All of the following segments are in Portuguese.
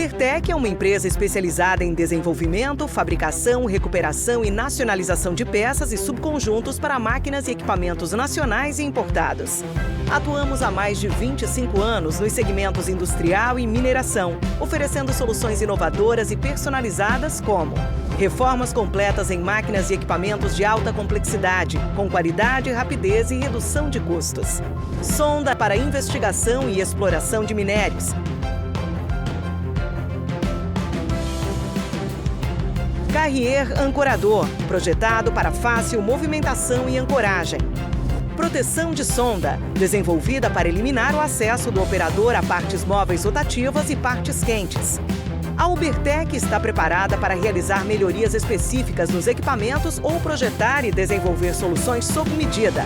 Ubertec é uma empresa especializada em desenvolvimento, fabricação, recuperação e nacionalização de peças e subconjuntos para máquinas e equipamentos nacionais e importados. Atuamos há mais de 25 anos nos segmentos industrial e mineração, oferecendo soluções inovadoras e personalizadas como reformas completas em máquinas e equipamentos de alta complexidade, com qualidade, rapidez e redução de custos. Sonda para investigação e exploração de minérios. Carrier ancorador, projetado para fácil movimentação e ancoragem. Proteção de sonda, desenvolvida para eliminar o acesso do operador a partes móveis rotativas e partes quentes. A Ubertec está preparada para realizar melhorias específicas nos equipamentos ou projetar e desenvolver soluções sob medida.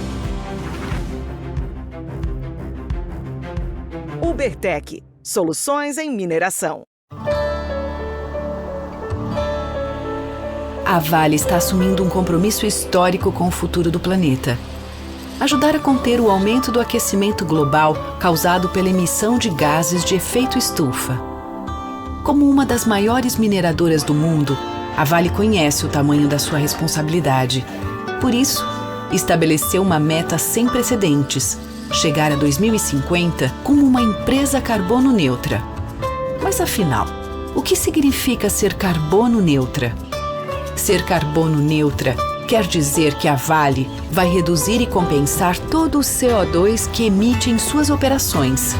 Ubertec, soluções em mineração. A Vale está assumindo um compromisso histórico com o futuro do planeta. Ajudar a conter o aumento do aquecimento global causado pela emissão de gases de efeito estufa. Como uma das maiores mineradoras do mundo, a Vale conhece o tamanho da sua responsabilidade. Por isso, estabeleceu uma meta sem precedentes: chegar a 2050 como uma empresa carbono neutra. Mas afinal, o que significa ser carbono neutra? Ser carbono neutra quer dizer que a Vale vai reduzir e compensar todo o CO2 que emite em suas operações.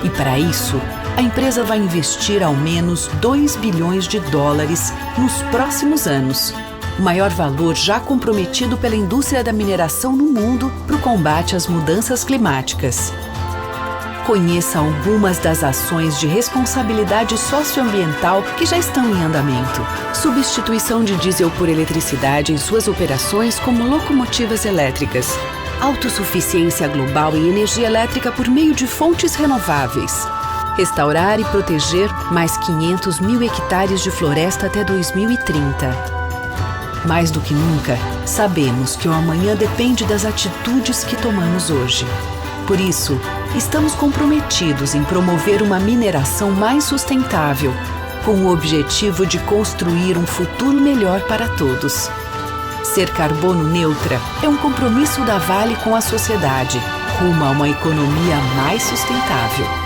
E para isso, a empresa vai investir ao menos 2 bilhões de dólares nos próximos anos, o maior valor já comprometido pela indústria da mineração no mundo para o combate às mudanças climáticas. Conheça algumas das ações de responsabilidade socioambiental que já estão em andamento. Substituição de diesel por eletricidade em suas operações como locomotivas elétricas. Autossuficiência global em energia elétrica por meio de fontes renováveis. Restaurar e proteger mais 500 mil hectares de floresta até 2030. Mais do que nunca, sabemos que o amanhã depende das atitudes que tomamos hoje. Por isso, estamos comprometidos em promover uma mineração mais sustentável, com o objetivo de construir um futuro melhor para todos. Ser carbono neutra é um compromisso da Vale com a sociedade, rumo a uma economia mais sustentável.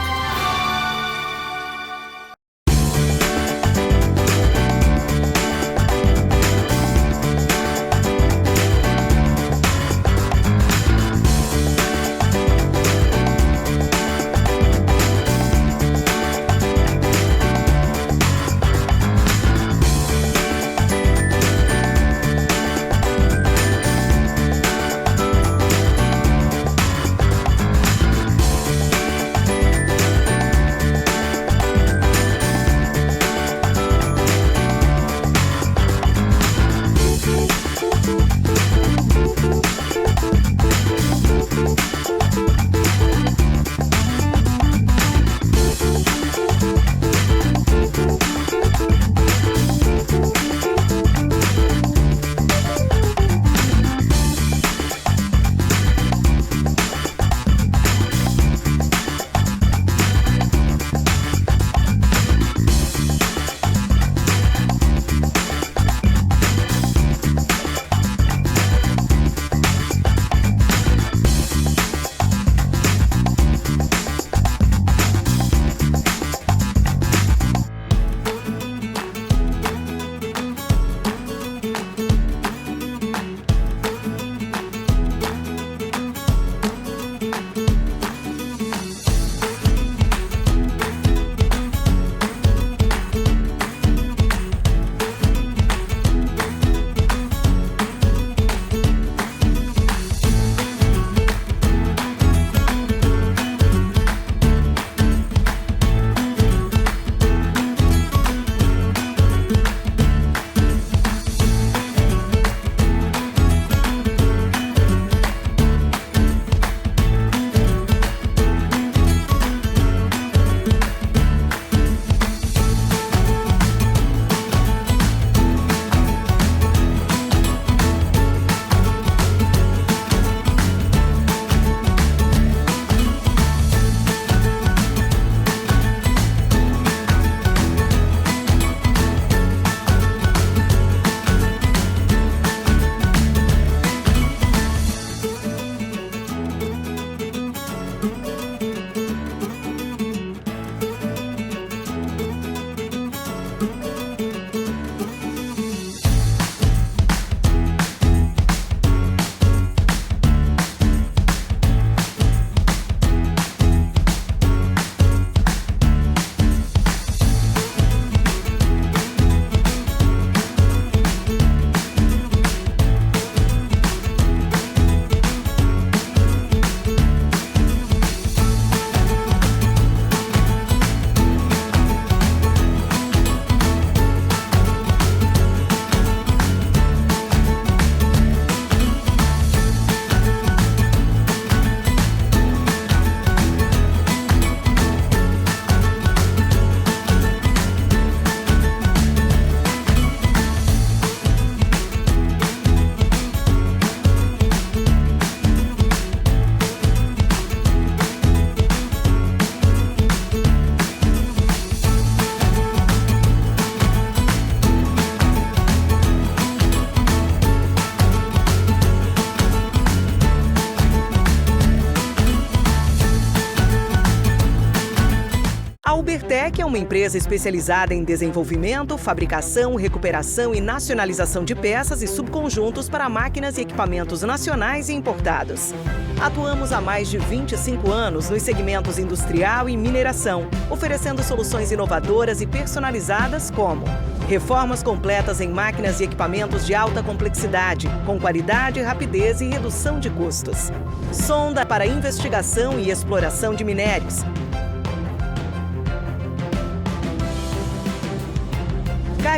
Ubertec é uma empresa especializada em desenvolvimento, fabricação, recuperação e nacionalização de peças e subconjuntos para máquinas e equipamentos nacionais e importados. Atuamos há mais de 25 anos nos segmentos industrial e mineração, oferecendo soluções inovadoras e personalizadas como reformas completas em máquinas e equipamentos de alta complexidade, com qualidade, rapidez e redução de custos. Sonda para investigação e exploração de minérios.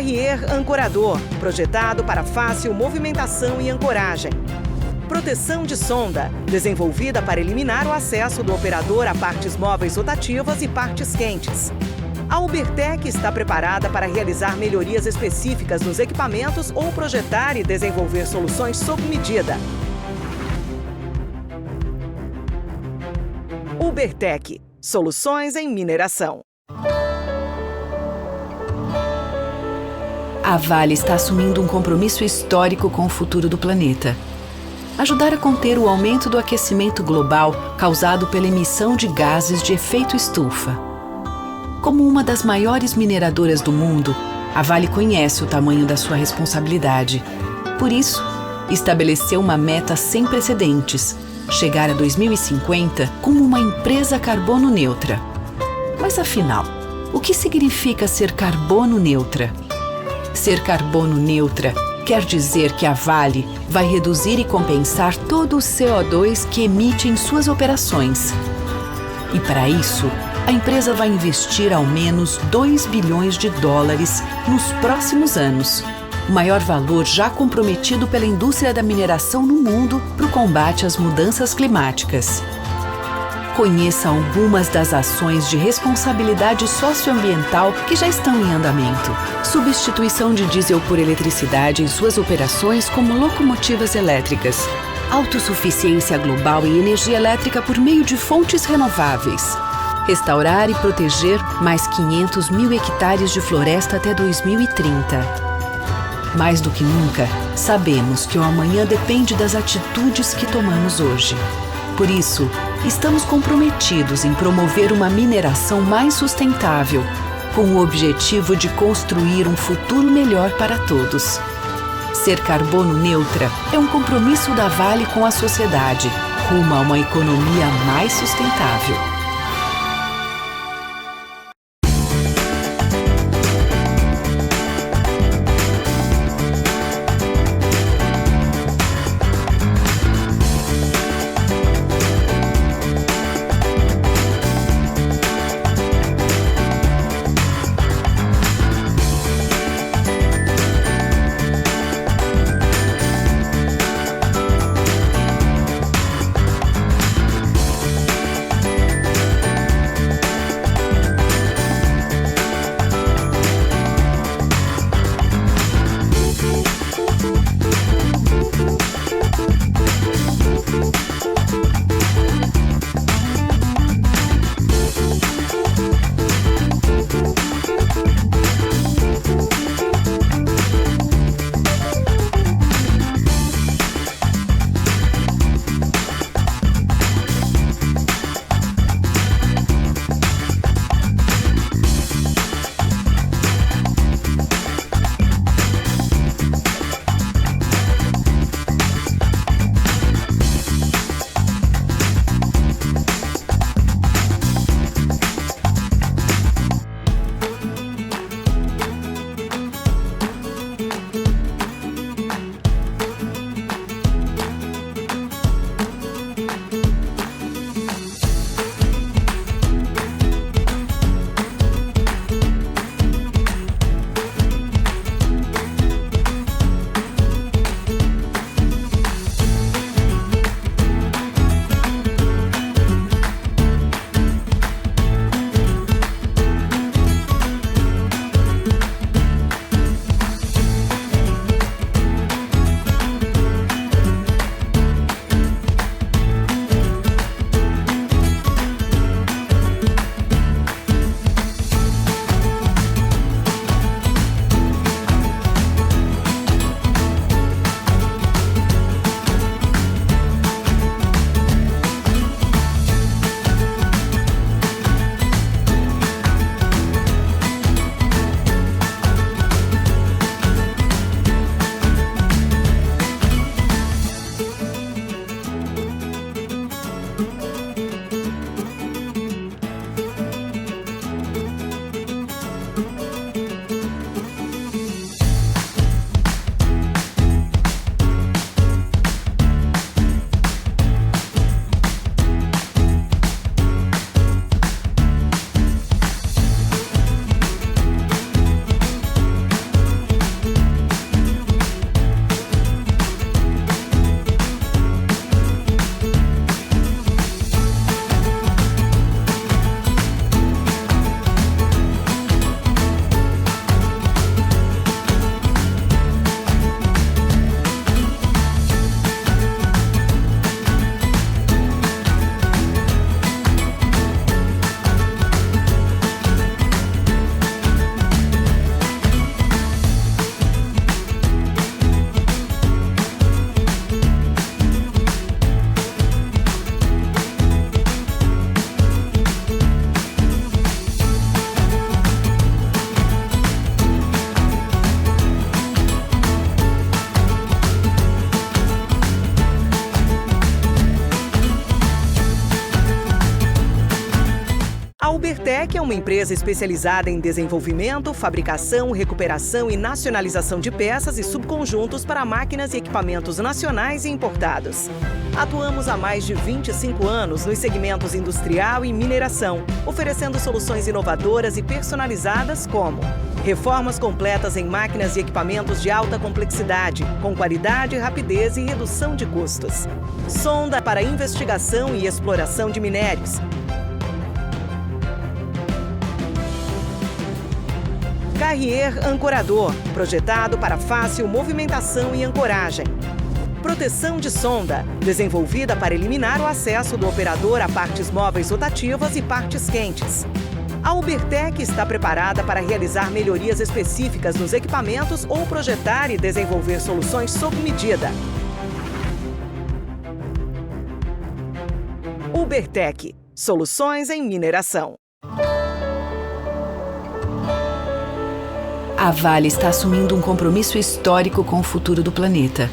Carrier ancorador, projetado para fácil movimentação e ancoragem. Proteção de sonda, desenvolvida para eliminar o acesso do operador a partes móveis rotativas e partes quentes. A Ubertec está preparada para realizar melhorias específicas nos equipamentos ou projetar e desenvolver soluções sob medida. Ubertec, soluções em mineração. A Vale está assumindo um compromisso histórico com o futuro do planeta. Ajudar a conter o aumento do aquecimento global causado pela emissão de gases de efeito estufa. Como uma das maiores mineradoras do mundo, a Vale conhece o tamanho da sua responsabilidade. Por isso, estabeleceu uma meta sem precedentes: chegar a 2050 como uma empresa carbono neutra. Mas afinal, o que significa ser carbono neutra? Ser carbono neutra quer dizer que a Vale vai reduzir e compensar todo o CO2 que emite em suas operações. E para isso, a empresa vai investir ao menos 2 bilhões de dólares nos próximos anos, o maior valor já comprometido pela indústria da mineração no mundo para o combate às mudanças climáticas. Conheça algumas das ações de responsabilidade socioambiental que já estão em andamento. Substituição de diesel por eletricidade em suas operações como locomotivas elétricas. Autossuficiência global em energia elétrica por meio de fontes renováveis. Restaurar e proteger mais 500 mil hectares de floresta até 2030. Mais do que nunca, sabemos que o amanhã depende das atitudes que tomamos hoje. Por isso, estamos comprometidos em promover uma mineração mais sustentável, com o objetivo de construir um futuro melhor para todos. Ser carbono neutra é um compromisso da Vale com a sociedade, rumo a uma economia mais sustentável. Ubertec é uma empresa especializada em desenvolvimento, fabricação, recuperação e nacionalização de peças e subconjuntos para máquinas e equipamentos nacionais e importados. Atuamos há mais de 25 anos nos segmentos industrial e mineração, oferecendo soluções inovadoras e personalizadas como reformas completas em máquinas e equipamentos de alta complexidade, com qualidade, rapidez e redução de custos. Sonda para investigação e exploração de minérios. Carrier ancorador, projetado para fácil movimentação e ancoragem. Proteção de sonda, desenvolvida para eliminar o acesso do operador a partes móveis rotativas e partes quentes. A Ubertec está preparada para realizar melhorias específicas nos equipamentos ou projetar e desenvolver soluções sob medida. Ubertec, soluções em mineração. A Vale está assumindo um compromisso histórico com o futuro do planeta.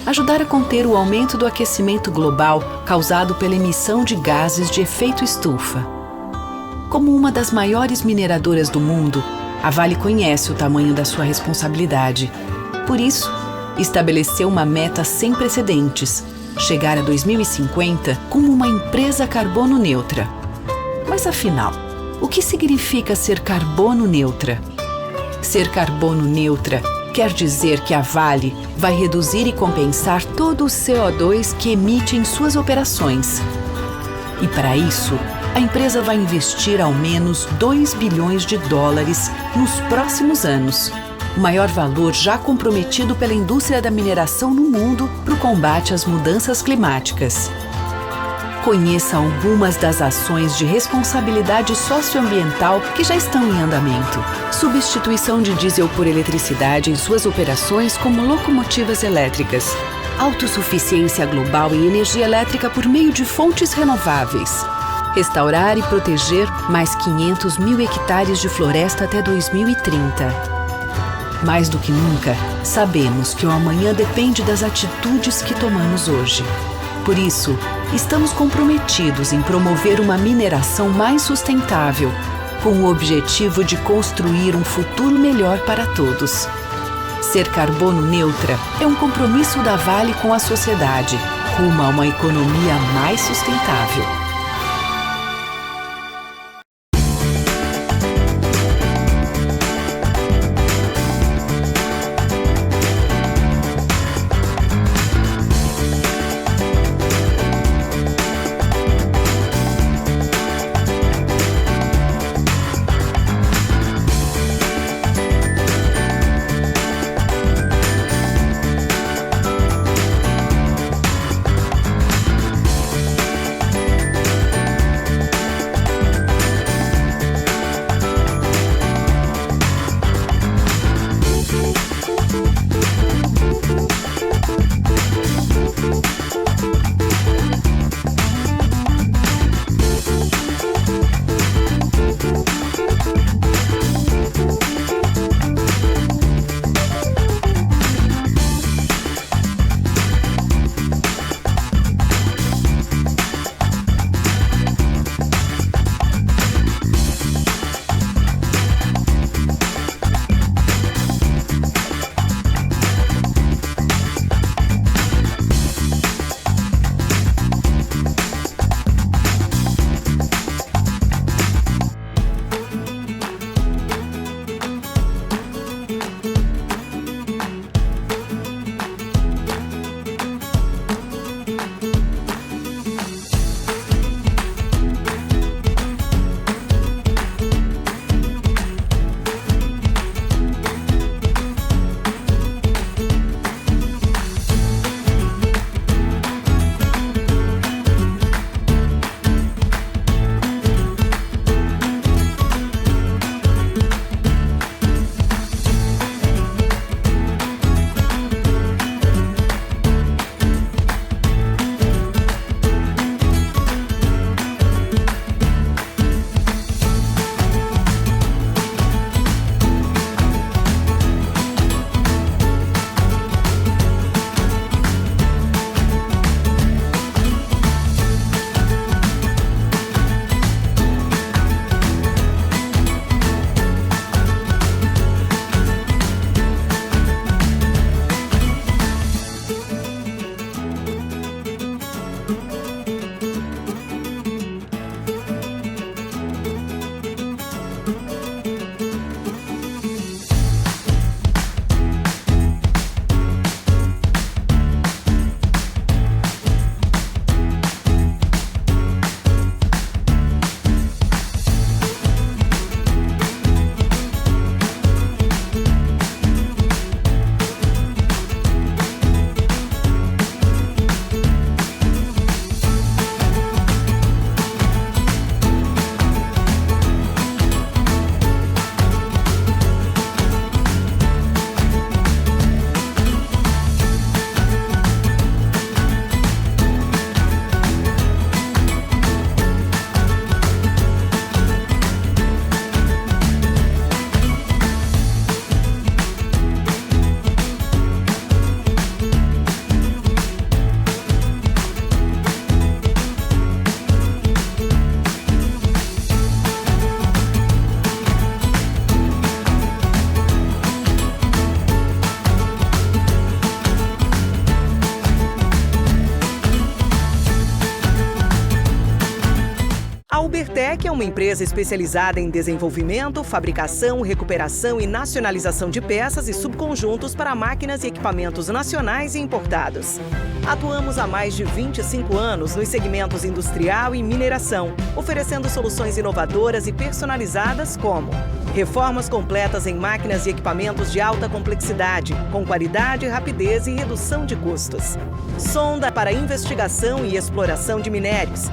Ajudar a conter o aumento do aquecimento global causado pela emissão de gases de efeito estufa. Como uma das maiores mineradoras do mundo, a Vale conhece o tamanho da sua responsabilidade. Por isso, estabeleceu uma meta sem precedentes: chegar a 2050 como uma empresa carbono neutra. Mas afinal, o que significa ser carbono neutra? Ser carbono neutra quer dizer que a Vale vai reduzir e compensar todo o CO2 que emite em suas operações. E para isso, a empresa vai investir ao menos $2 bilhões nos próximos anos, o maior valor já comprometido pela indústria da mineração no mundo para o combate às mudanças climáticas. Conheça algumas das ações de responsabilidade socioambiental que já estão em andamento. Substituição de diesel por eletricidade em suas operações como locomotivas elétricas. Autossuficiência global em energia elétrica por meio de fontes renováveis. Restaurar e proteger mais 500 mil hectares de floresta até 2030. Mais do que nunca, sabemos que o amanhã depende das atitudes que tomamos hoje. Por isso, estamos comprometidos em promover uma mineração mais sustentável, com o objetivo de construir um futuro melhor para todos. Ser carbono neutra é um compromisso da Vale com a sociedade, rumo a uma economia mais sustentável. A Ubertec é uma empresa especializada em desenvolvimento, fabricação, recuperação e nacionalização de peças e subconjuntos para máquinas e equipamentos nacionais e importados. Atuamos há mais de 25 anos nos segmentos industrial e mineração, oferecendo soluções inovadoras e personalizadas como reformas completas em máquinas e equipamentos de alta complexidade, com qualidade, rapidez e redução de custos. Sonda para investigação e exploração de minérios.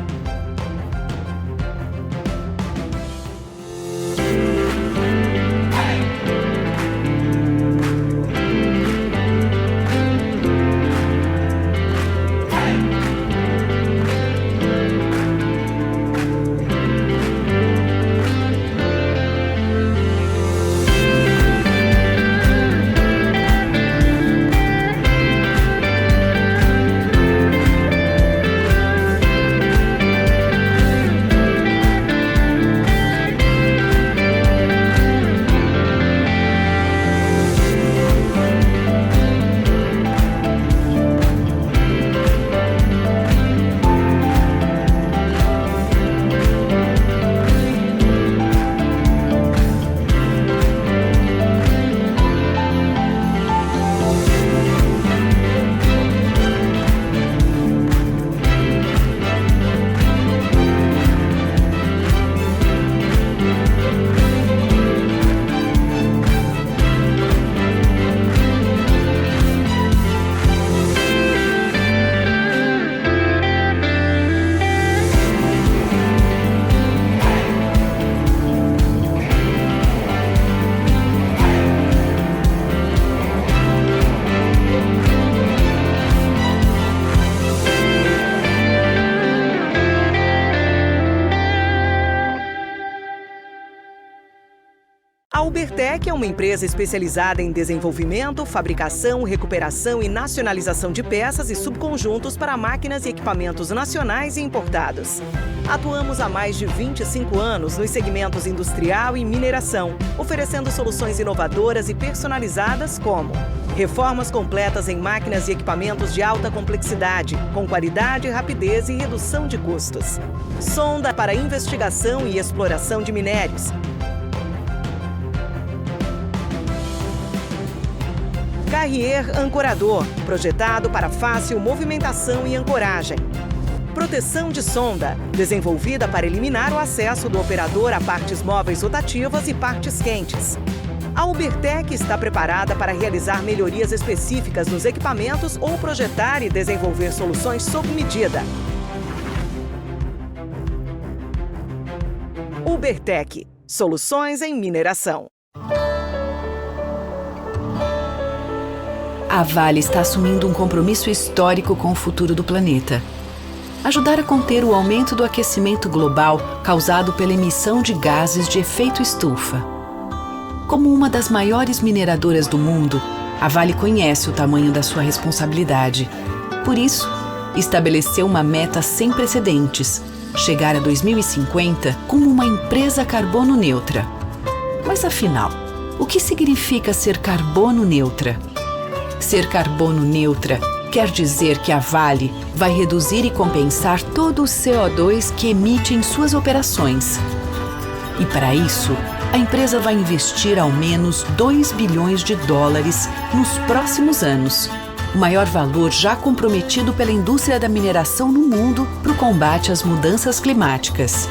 A Ubertec é uma empresa especializada em desenvolvimento, fabricação, recuperação e nacionalização de peças e subconjuntos para máquinas e equipamentos nacionais e importados. Atuamos há mais de 25 anos nos segmentos industrial e mineração, oferecendo soluções inovadoras e personalizadas como reformas completas em máquinas e equipamentos de alta complexidade, com qualidade, rapidez e redução de custos. Sonda para investigação e exploração de minérios. Carrier ancorador, projetado para fácil movimentação e ancoragem. Proteção de sonda, desenvolvida para eliminar o acesso do operador a partes móveis rotativas e partes quentes. A Ubertec está preparada para realizar melhorias específicas nos equipamentos ou projetar e desenvolver soluções sob medida. Ubertec, soluções em mineração. A Vale está assumindo um compromisso histórico com o futuro do planeta. Ajudar a conter o aumento do aquecimento global causado pela emissão de gases de efeito estufa. Como uma das maiores mineradoras do mundo, a Vale conhece o tamanho da sua responsabilidade. Por isso, estabeleceu uma meta sem precedentes: chegar a 2050 como uma empresa carbono neutra. Mas afinal, o que significa ser carbono neutra? Ser carbono neutra quer dizer que a Vale vai reduzir e compensar todo o CO2 que emite em suas operações. E para isso, a empresa vai investir ao menos 2 bilhões de dólares nos próximos anos, o maior valor já comprometido pela indústria da mineração no mundo para o combate às mudanças climáticas.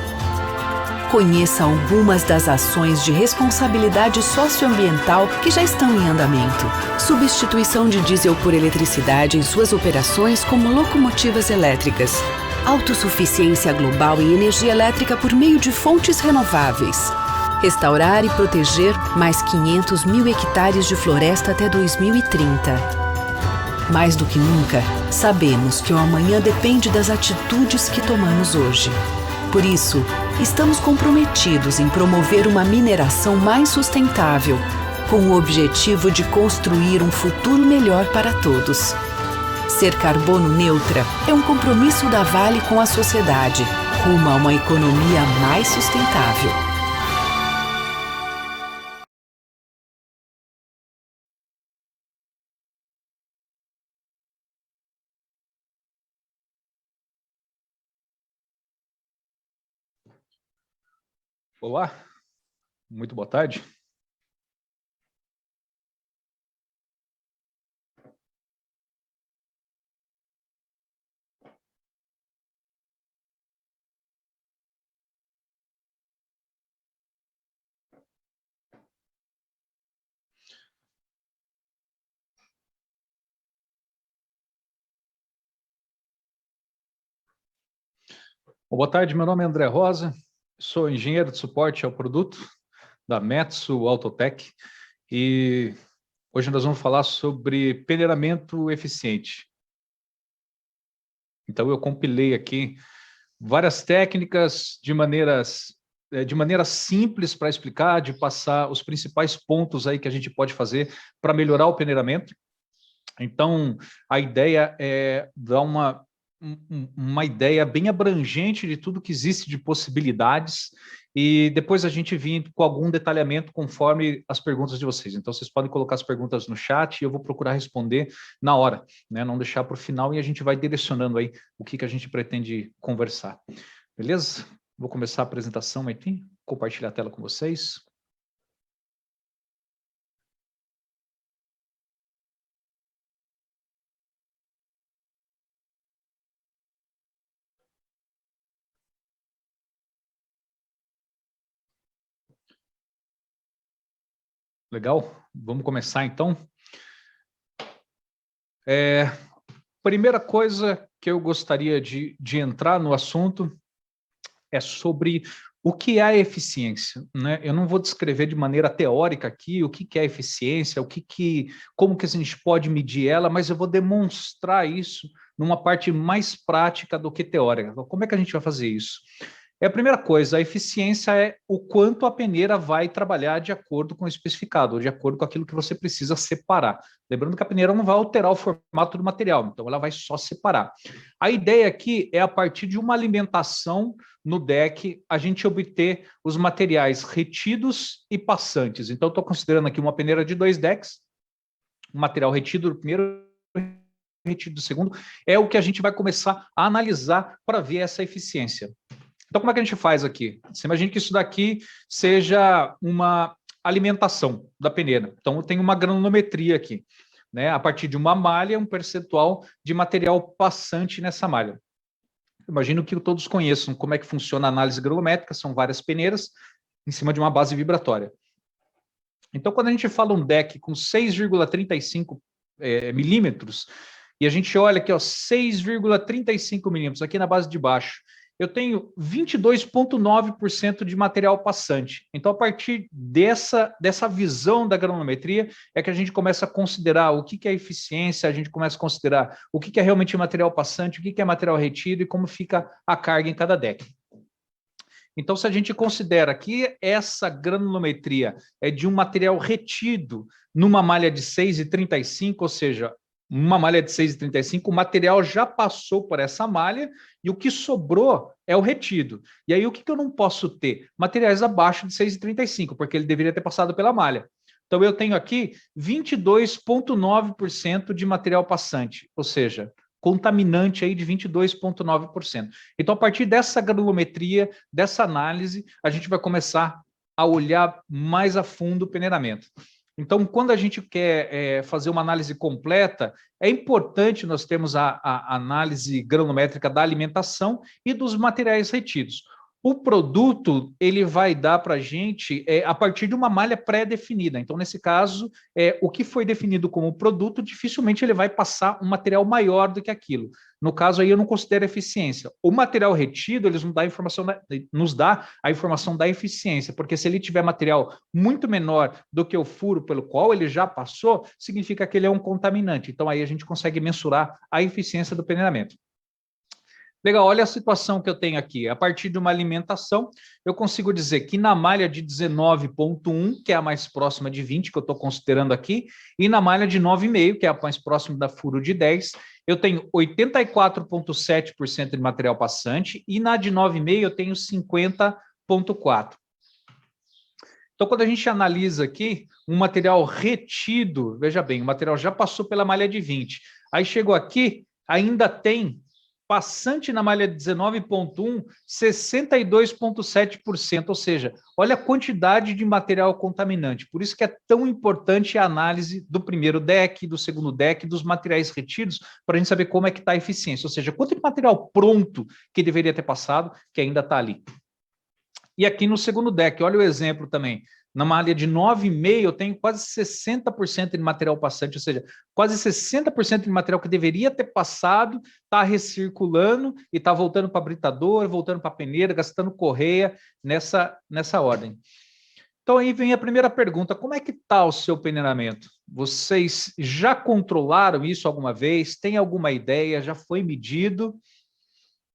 Conheça algumas das ações de responsabilidade socioambiental que já estão em andamento. Substituição de diesel por eletricidade em suas operações como locomotivas elétricas. Autossuficiência global em energia elétrica por meio de fontes renováveis. Restaurar e proteger mais 500 mil hectares de floresta até 2030. Mais do que nunca, sabemos que o amanhã depende das atitudes que tomamos hoje. Por isso, estamos comprometidos em promover uma mineração mais sustentável, com o objetivo de construir um futuro melhor para todos. Ser carbono neutra é um compromisso da Vale com a sociedade, rumo a uma economia mais sustentável. Olá, muito boa tarde. Boa tarde, meu nome é André Rosa, sou engenheiro de suporte ao produto da Metsu Autotech e hoje nós vamos falar sobre peneiramento eficiente. Então eu compilei aqui várias técnicas de maneira simples para explicar, de passar os principais pontos aí que a gente pode fazer para melhorar o peneiramento. Então a ideia é dar uma ideia bem abrangente de tudo que existe de possibilidades e depois a gente vir com algum detalhamento conforme as perguntas de vocês. Então, vocês podem colocar as perguntas no chat e eu vou procurar responder na hora, né? Não deixar para o final e a gente vai direcionando aí o que a gente pretende conversar. Beleza? Vou começar a apresentação aqui, compartilhar a tela com vocês. Legal? Vamos começar então. Primeira coisa que eu gostaria de entrar no assunto é sobre o que é a eficiência, né? Eu não vou descrever de maneira teórica aqui o que é eficiência, como que a gente pode medir ela, mas eu vou demonstrar isso numa parte mais prática do que teórica. Como é que a gente vai fazer isso? A primeira coisa, a eficiência é o quanto a peneira vai trabalhar de acordo com o especificado, ou de acordo com aquilo que você precisa separar. Lembrando que a peneira não vai alterar o formato do material, então ela vai só separar. A ideia aqui é, a partir de uma alimentação no deck, a gente obter os materiais retidos e passantes. Então, estou considerando aqui uma peneira de 2 decks, um material retido do primeiro, retido do segundo, é o que a gente vai começar a analisar para ver essa eficiência. Então, como é que a gente faz aqui? Você imagina que isso daqui seja uma alimentação da peneira. Então, eu tenho uma granulometria aqui, né? A partir de uma malha, um percentual de material passante nessa malha. Imagino que todos conheçam como é que funciona a análise granulométrica, são várias peneiras em cima de uma base vibratória. Então, quando a gente fala um deck com 6,35 milímetros, e a gente olha aqui, 6,35 milímetros, aqui na base de baixo, eu tenho 22,9% de material passante. Então, a partir dessa visão da granulometria, é que a gente começa a considerar o que é eficiência, a gente começa a considerar o que é realmente material passante, o que é material retido e como fica a carga em cada deck. Então, se a gente considera que essa granulometria é de um material retido numa malha de 6,35, ou seja, uma malha de 6,35, o material já passou por essa malha e o que sobrou é o retido. E aí, o que eu não posso ter? Materiais abaixo de 6,35, porque ele deveria ter passado pela malha. Então, eu tenho aqui 22,9% de material passante, ou seja, contaminante aí de 22,9%. Então, a partir dessa granulometria, dessa análise, a gente vai começar a olhar mais a fundo o peneiramento. Então, quando a gente quer fazer uma análise completa, é importante nós termos a análise granulométrica da alimentação e dos materiais retidos. O produto, ele vai dar para a gente a partir de uma malha pré-definida. Então, nesse caso, o que foi definido como produto, dificilmente ele vai passar um material maior do que aquilo. No caso aí, eu não considero eficiência. O material retido, eles nos dá a informação da eficiência, porque se ele tiver material muito menor do que o furo pelo qual ele já passou, significa que ele é um contaminante. Então, aí a gente consegue mensurar a eficiência do peneiramento. Legal, olha a situação que eu tenho aqui. A partir de uma alimentação, eu consigo dizer que na malha de 19,1, que é a mais próxima de 20, que eu estou considerando aqui, e na malha de 9,5, que é a mais próxima da furo de 10, eu tenho 84,7% de material passante, e na de 9,5 eu tenho 50,4%. Então, quando a gente analisa aqui um material retido, veja bem, o material já passou pela malha de 20, aí chegou aqui, ainda tem passante na malha 19.1, 62,7%, ou seja, olha a quantidade de material contaminante. Por isso que é tão importante a análise do primeiro deck, do segundo deck, dos materiais retidos, para a gente saber como é que está a eficiência, ou seja, quanto de material pronto que deveria ter passado, que ainda está ali. E aqui no segundo deck, olha o exemplo também. Na malha de 9,5, eu tenho quase 60% de material passante, ou seja, quase 60% de material que deveria ter passado está recirculando e está voltando para britador, voltando para peneira, gastando correia nessa ordem. Então aí vem a primeira pergunta, como é que está o seu peneiramento? Vocês já controlaram isso alguma vez? Tem alguma ideia? Já foi medido?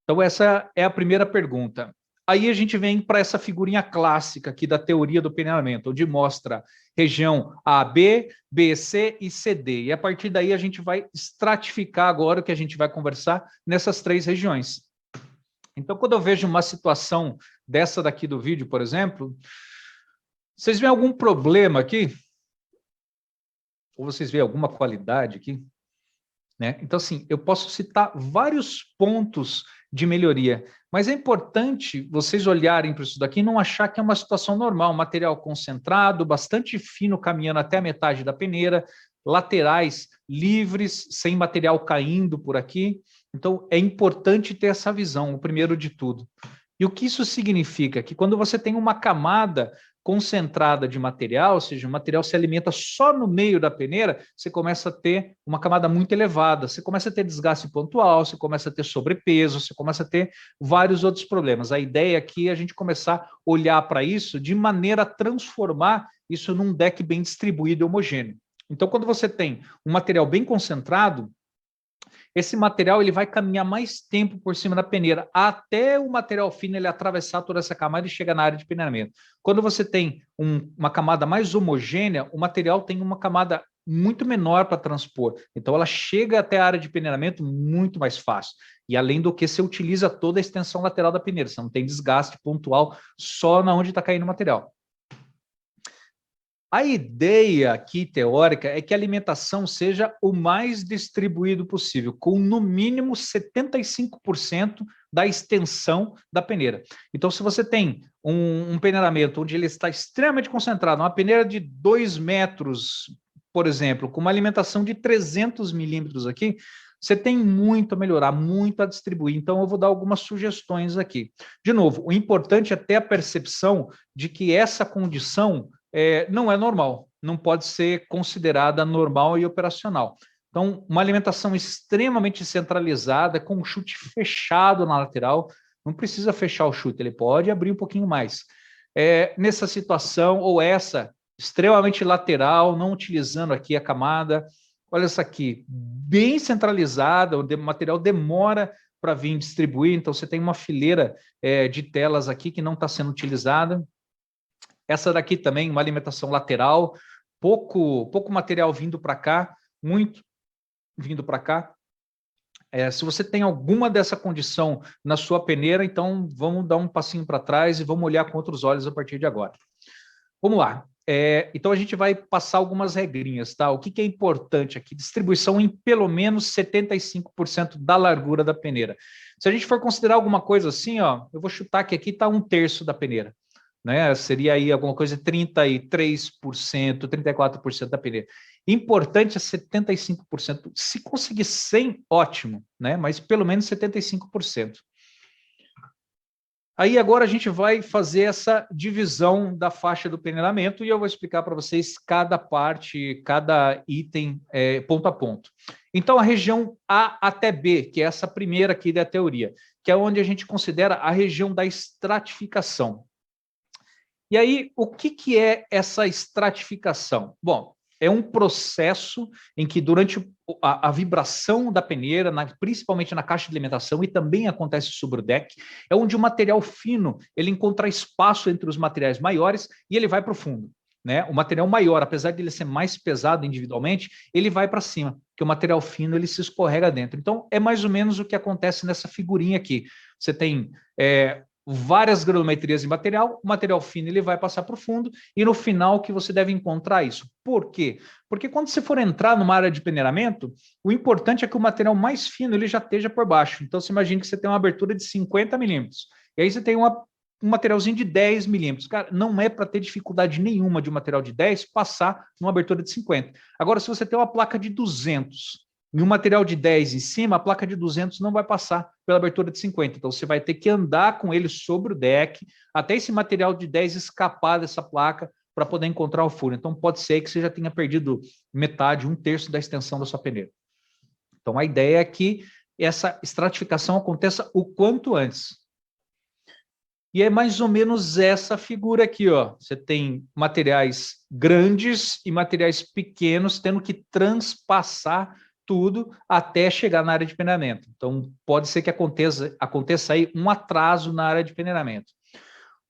Então essa é a primeira pergunta. Aí a gente vem para essa figurinha clássica aqui da teoria do peneiramento, onde mostra região AB, BC e CD. E a partir daí a gente vai estratificar agora o que a gente vai conversar nessas três regiões. Então, quando eu vejo uma situação dessa daqui do vídeo, por exemplo, vocês veem algum problema aqui? Ou vocês veem alguma qualidade aqui? Né? Então, assim, eu posso citar vários pontos de melhoria, mas é importante vocês olharem para isso daqui e não achar que é uma situação normal, material concentrado, bastante fino, caminhando até a metade da peneira, laterais livres, sem material caindo por aqui. Então, é importante ter essa visão, o primeiro de tudo. E o que isso significa? Que quando você tem uma camada concentrada de material, ou seja, o material se alimenta só no meio da peneira, você começa a ter uma camada muito elevada, você começa a ter desgaste pontual, você começa a ter sobrepeso, você começa a ter vários outros problemas. A ideia aqui é a gente começar a olhar para isso de maneira a transformar isso num deck bem distribuído e homogêneo. Então, quando você tem um material bem concentrado, esse material ele vai caminhar mais tempo por cima da peneira, até o material fino ele atravessar toda essa camada e chegar na área de peneiramento. Quando você tem uma camada mais homogênea, o material tem uma camada muito menor para transpor. Então, ela chega até a área de peneiramento muito mais fácil. E, além do que, você utiliza toda a extensão lateral da peneira. Você não tem desgaste pontual só na onde está caindo o material. A ideia aqui, teórica, é que a alimentação seja o mais distribuído possível, com no mínimo 75% da extensão da peneira. Então, se você tem um peneiramento onde ele está extremamente concentrado, uma peneira de 2 metros, por exemplo, com uma alimentação de 300 milímetros aqui, você tem muito a melhorar, muito a distribuir. Então, eu vou dar algumas sugestões aqui. De novo, o importante é ter a percepção de que essa condição não é normal, não pode ser considerada normal e operacional. Então, uma alimentação extremamente centralizada, com um chute fechado na lateral, não precisa fechar o chute, ele pode abrir um pouquinho mais. Nessa situação, ou essa, extremamente lateral, não utilizando aqui a camada, olha essa aqui, bem centralizada, o material demora para vir distribuir, então você tem uma fileira de telas aqui que não está sendo utilizada. Essa daqui também, uma alimentação lateral, pouco material vindo para cá, muito vindo para cá. Se você tem alguma dessa condição na sua peneira, então vamos dar um passinho para trás e vamos olhar com outros olhos a partir de agora. Vamos lá. Então a gente vai passar algumas regrinhas, tá? O que é importante aqui? Distribuição em pelo menos 75% da largura da peneira. Se a gente for considerar alguma coisa assim, ó, eu vou chutar que aqui está 1/3 da peneira. Né? Seria aí alguma coisa de 33%, 34% da peneira. Importante é 75%. Se conseguir 100, ótimo, né? Mas pelo menos 75%. Aí agora a gente vai fazer essa divisão da faixa do peneiramento e eu vou explicar para vocês cada parte, cada item, ponto a ponto. Então, a região A até B, que é essa primeira aqui da teoria, que é onde a gente considera a região da estratificação. E aí, o que é essa estratificação? Bom, é um processo em que durante a vibração da peneira, principalmente na caixa de alimentação, e também acontece sobre o deck, é onde o material fino ele encontra espaço entre os materiais maiores e ele vai para o fundo. Né? O material maior, apesar de ele ser mais pesado individualmente, ele vai para cima, porque o material fino ele se escorrega dentro. Então, é mais ou menos o que acontece nessa figurinha aqui. Você tem várias granulometrias em material, o material fino ele vai passar para o fundo, e no final que você deve encontrar isso. Por quê? Porque quando você for entrar numa área de peneiramento, o importante é que o material mais fino ele já esteja por baixo. Então, você imagina que você tem uma abertura de 50 milímetros, e aí você tem um materialzinho de 10 milímetros. Cara, não é para ter dificuldade nenhuma de um material de 10 passar numa abertura de 50. Agora, se você tem uma placa de 200 e um material de 10 em cima, a placa de 200 não vai passar pela abertura de 50. Então, você vai ter que andar com ele sobre o deck até esse material de 10 escapar dessa placa para poder encontrar o furo. Então, pode ser que você já tenha perdido metade, 1/3 da extensão da sua peneira. Então, a ideia é que essa estratificação aconteça o quanto antes. E é mais ou menos essa figura aqui, ó. Você tem materiais grandes e materiais pequenos tendo que transpassar tudo até chegar na área de peneiramento. Então, pode ser que aconteça aí um atraso na área de peneiramento.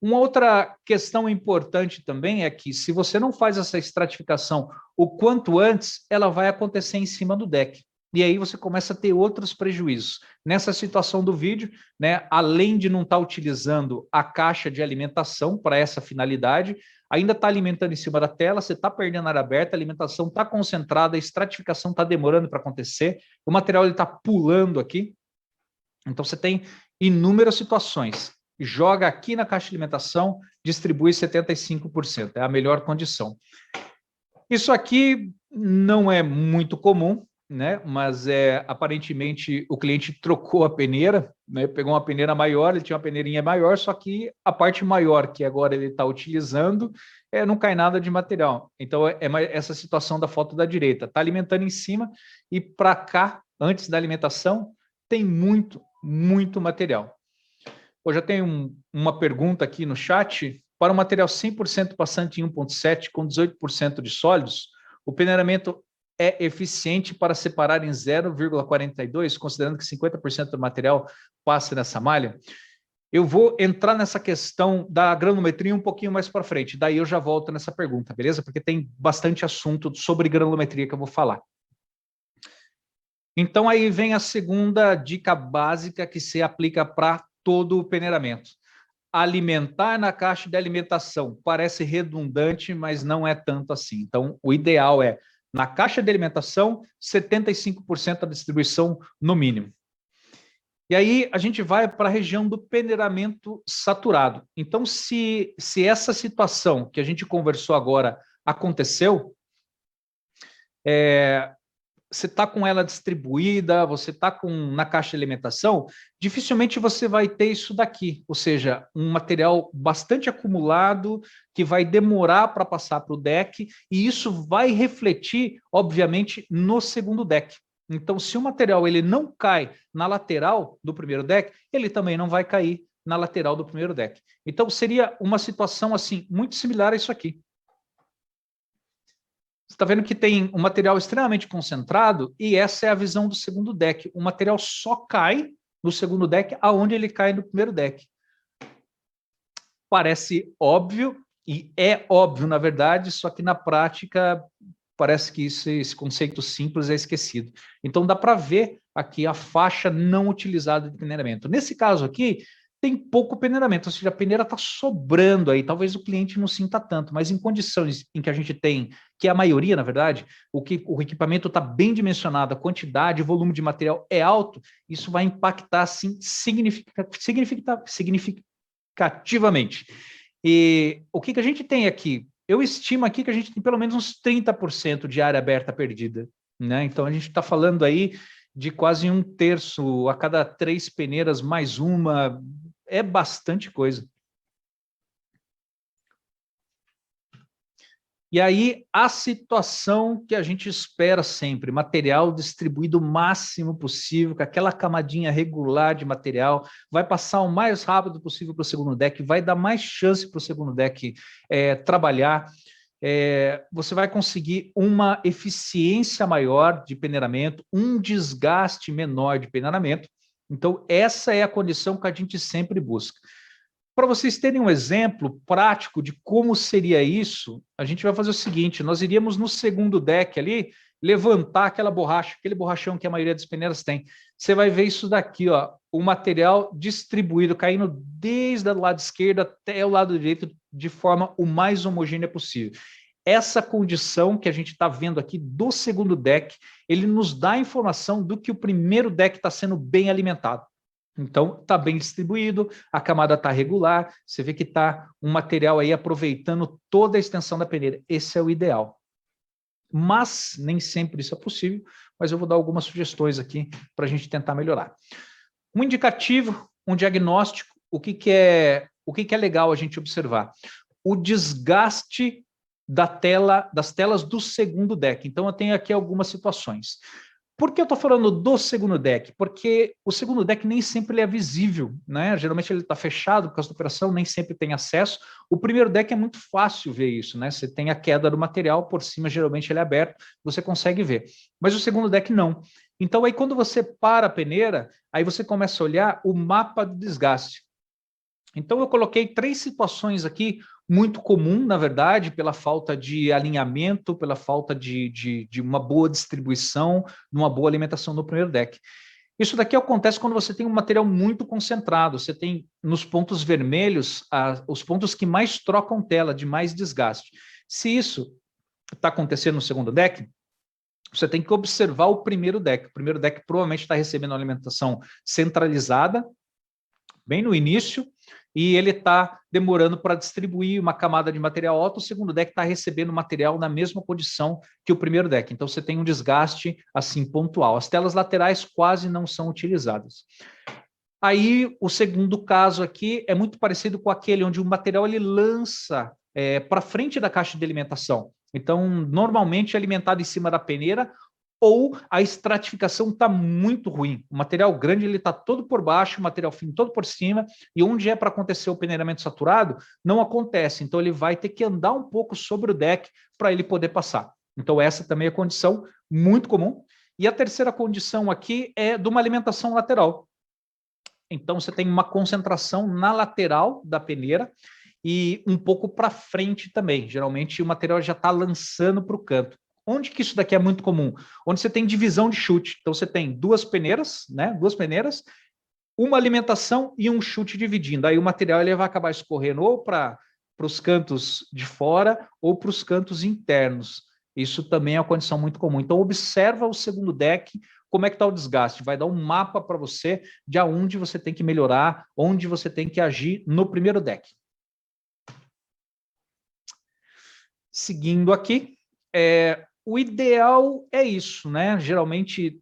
Uma outra questão importante também é que, se você não faz essa estratificação o quanto antes, ela vai acontecer em cima do deck. E aí você começa a ter outros prejuízos. Nessa situação do vídeo, né, além de não estar utilizando a caixa de alimentação para essa finalidade, ainda está alimentando em cima da tela, você está perdendo a área aberta, a alimentação está concentrada, a estratificação está demorando para acontecer, o material está pulando aqui. Então, você tem inúmeras situações. Joga aqui na caixa de alimentação, distribui 75%, é a melhor condição. Isso aqui não é muito comum, né? Mas aparentemente o cliente trocou a peneira, né? Pegou uma peneira maior, ele tinha uma peneirinha maior, só que a parte maior que agora ele está utilizando não cai nada de material. Então, essa situação da foto da direita. Está alimentando em cima e para cá, antes da alimentação, tem muito material. Eu já tenho uma pergunta aqui no chat. Para um material 100% passante em 1.7 com 18% de sólidos, o peneiramento é eficiente para separar em 0,42, considerando que 50% do material passa nessa malha? Eu vou entrar nessa questão da granulometria um pouquinho mais para frente, daí eu já volto nessa pergunta, beleza? Porque tem bastante assunto sobre granulometria que eu vou falar. Então, aí vem a segunda dica básica que se aplica para todo o peneiramento. Alimentar na caixa de alimentação. Parece redundante, mas não é tanto assim. Então, o ideal é, na caixa de alimentação, 75% da distribuição no mínimo. E aí, a gente vai para a região do peneiramento saturado. Então, se essa situação que a gente conversou agora aconteceu, você está com ela distribuída, você está na caixa de alimentação, dificilmente você vai ter isso daqui, ou seja, um material bastante acumulado que vai demorar para passar para o deck, e isso vai refletir, obviamente, no segundo deck. Então, se o material ele não cai na lateral do primeiro deck, ele também não vai cair na lateral do primeiro deck. Então, seria uma situação assim muito similar a isso aqui. Você está vendo que tem um material extremamente concentrado e essa é a visão do segundo deck. O material só cai no segundo deck aonde ele cai no primeiro deck. Parece óbvio, e é óbvio, na verdade, só que na prática parece que esse conceito simples é esquecido. Então, dá para ver aqui a faixa não utilizada de peneiramento. Nesse caso aqui, tem pouco peneiramento, ou seja, a peneira está sobrando aí, talvez o cliente não sinta tanto, mas em condições em que a gente tem, que é a maioria, na verdade, o equipamento está bem dimensionado, a quantidade, o volume de material é alto, isso vai impactar, sim, significativamente. E o que a gente tem aqui? Eu estimo aqui que a gente tem pelo menos uns 30% de área aberta perdida, né? Então, a gente está falando aí de quase 1/3 a cada 3 peneiras mais uma, é bastante coisa. E aí, a situação que a gente espera sempre, material distribuído o máximo possível, com aquela camadinha regular de material, vai passar o mais rápido possível para o segundo deck, vai dar mais chance para o segundo deck trabalhar, você vai conseguir uma eficiência maior de peneiramento, um desgaste menor de peneiramento. Então, essa é a condição que a gente sempre busca. Para vocês terem um exemplo prático de como seria isso, a gente vai fazer o seguinte, nós iríamos no segundo deck ali levantar aquela borracha, aquele borrachão que a maioria das peneiras tem. Você vai ver isso daqui, ó, o material distribuído, caindo desde o lado esquerdo até o lado direito, de forma o mais homogênea possível. Essa condição que a gente está vendo aqui do segundo deck, ele nos dá a informação do que o primeiro deck está sendo bem alimentado. Então, está bem distribuído, a camada está regular, você vê que está um material aí aproveitando toda a extensão da peneira. Esse é o ideal. Mas nem sempre isso é possível, mas eu vou dar algumas sugestões aqui para a gente tentar melhorar. Um indicativo, um diagnóstico, o que é legal a gente observar? O desgaste das telas do segundo deck. Então, eu tenho aqui algumas situações. Por que eu estou falando do segundo deck? Porque o segundo deck nem sempre ele é visível, né? Geralmente ele está fechado por causa da operação, nem sempre tem acesso. O primeiro deck é muito fácil ver isso, né? Você tem a queda do material, por cima geralmente ele é aberto, você consegue ver. Mas o segundo deck não. Então aí quando você para a peneira, aí você começa a olhar o mapa do desgaste. Então eu coloquei 3 situações aqui, muito comum, na verdade, pela falta de alinhamento, pela falta de uma boa distribuição, uma boa alimentação no primeiro deck. Isso daqui acontece quando você tem um material muito concentrado, você tem nos pontos vermelhos os pontos que mais trocam tela, de mais desgaste. Se isso está acontecendo no segundo deck, você tem que observar o primeiro deck. O primeiro deck provavelmente está recebendo uma alimentação centralizada, bem no início, e ele está demorando para distribuir uma camada de material alto, o segundo deck está recebendo material na mesma condição que o primeiro deck. Então, você tem um desgaste, assim, pontual. As telas laterais quase não são utilizadas. Aí, o segundo caso aqui é muito parecido com aquele onde o material ele lança para frente da caixa de alimentação. Então, normalmente é alimentado em cima da peneira, ou a estratificação está muito ruim. O material grande ele está todo por baixo, o material fino todo por cima, e onde é para acontecer o peneiramento saturado, não acontece. Então ele vai ter que andar um pouco sobre o deck para ele poder passar. Então essa também é condição muito comum. E a terceira condição aqui é de uma alimentação lateral. Então você tem uma concentração na lateral da peneira e um pouco para frente também. Geralmente o material já está lançando para o canto. Onde que isso daqui é muito comum? Onde você tem divisão de chute. Então, você tem 2 peneiras, né? 2 peneiras, uma alimentação e um chute dividindo. Aí o material ele vai acabar escorrendo ou para os cantos de fora ou para os cantos internos. Isso também é uma condição muito comum. Então, observa o segundo deck, como é que está o desgaste. Vai dar um mapa para você de onde você tem que melhorar, onde você tem que agir no primeiro deck. Seguindo aqui, o ideal é isso, né? Geralmente,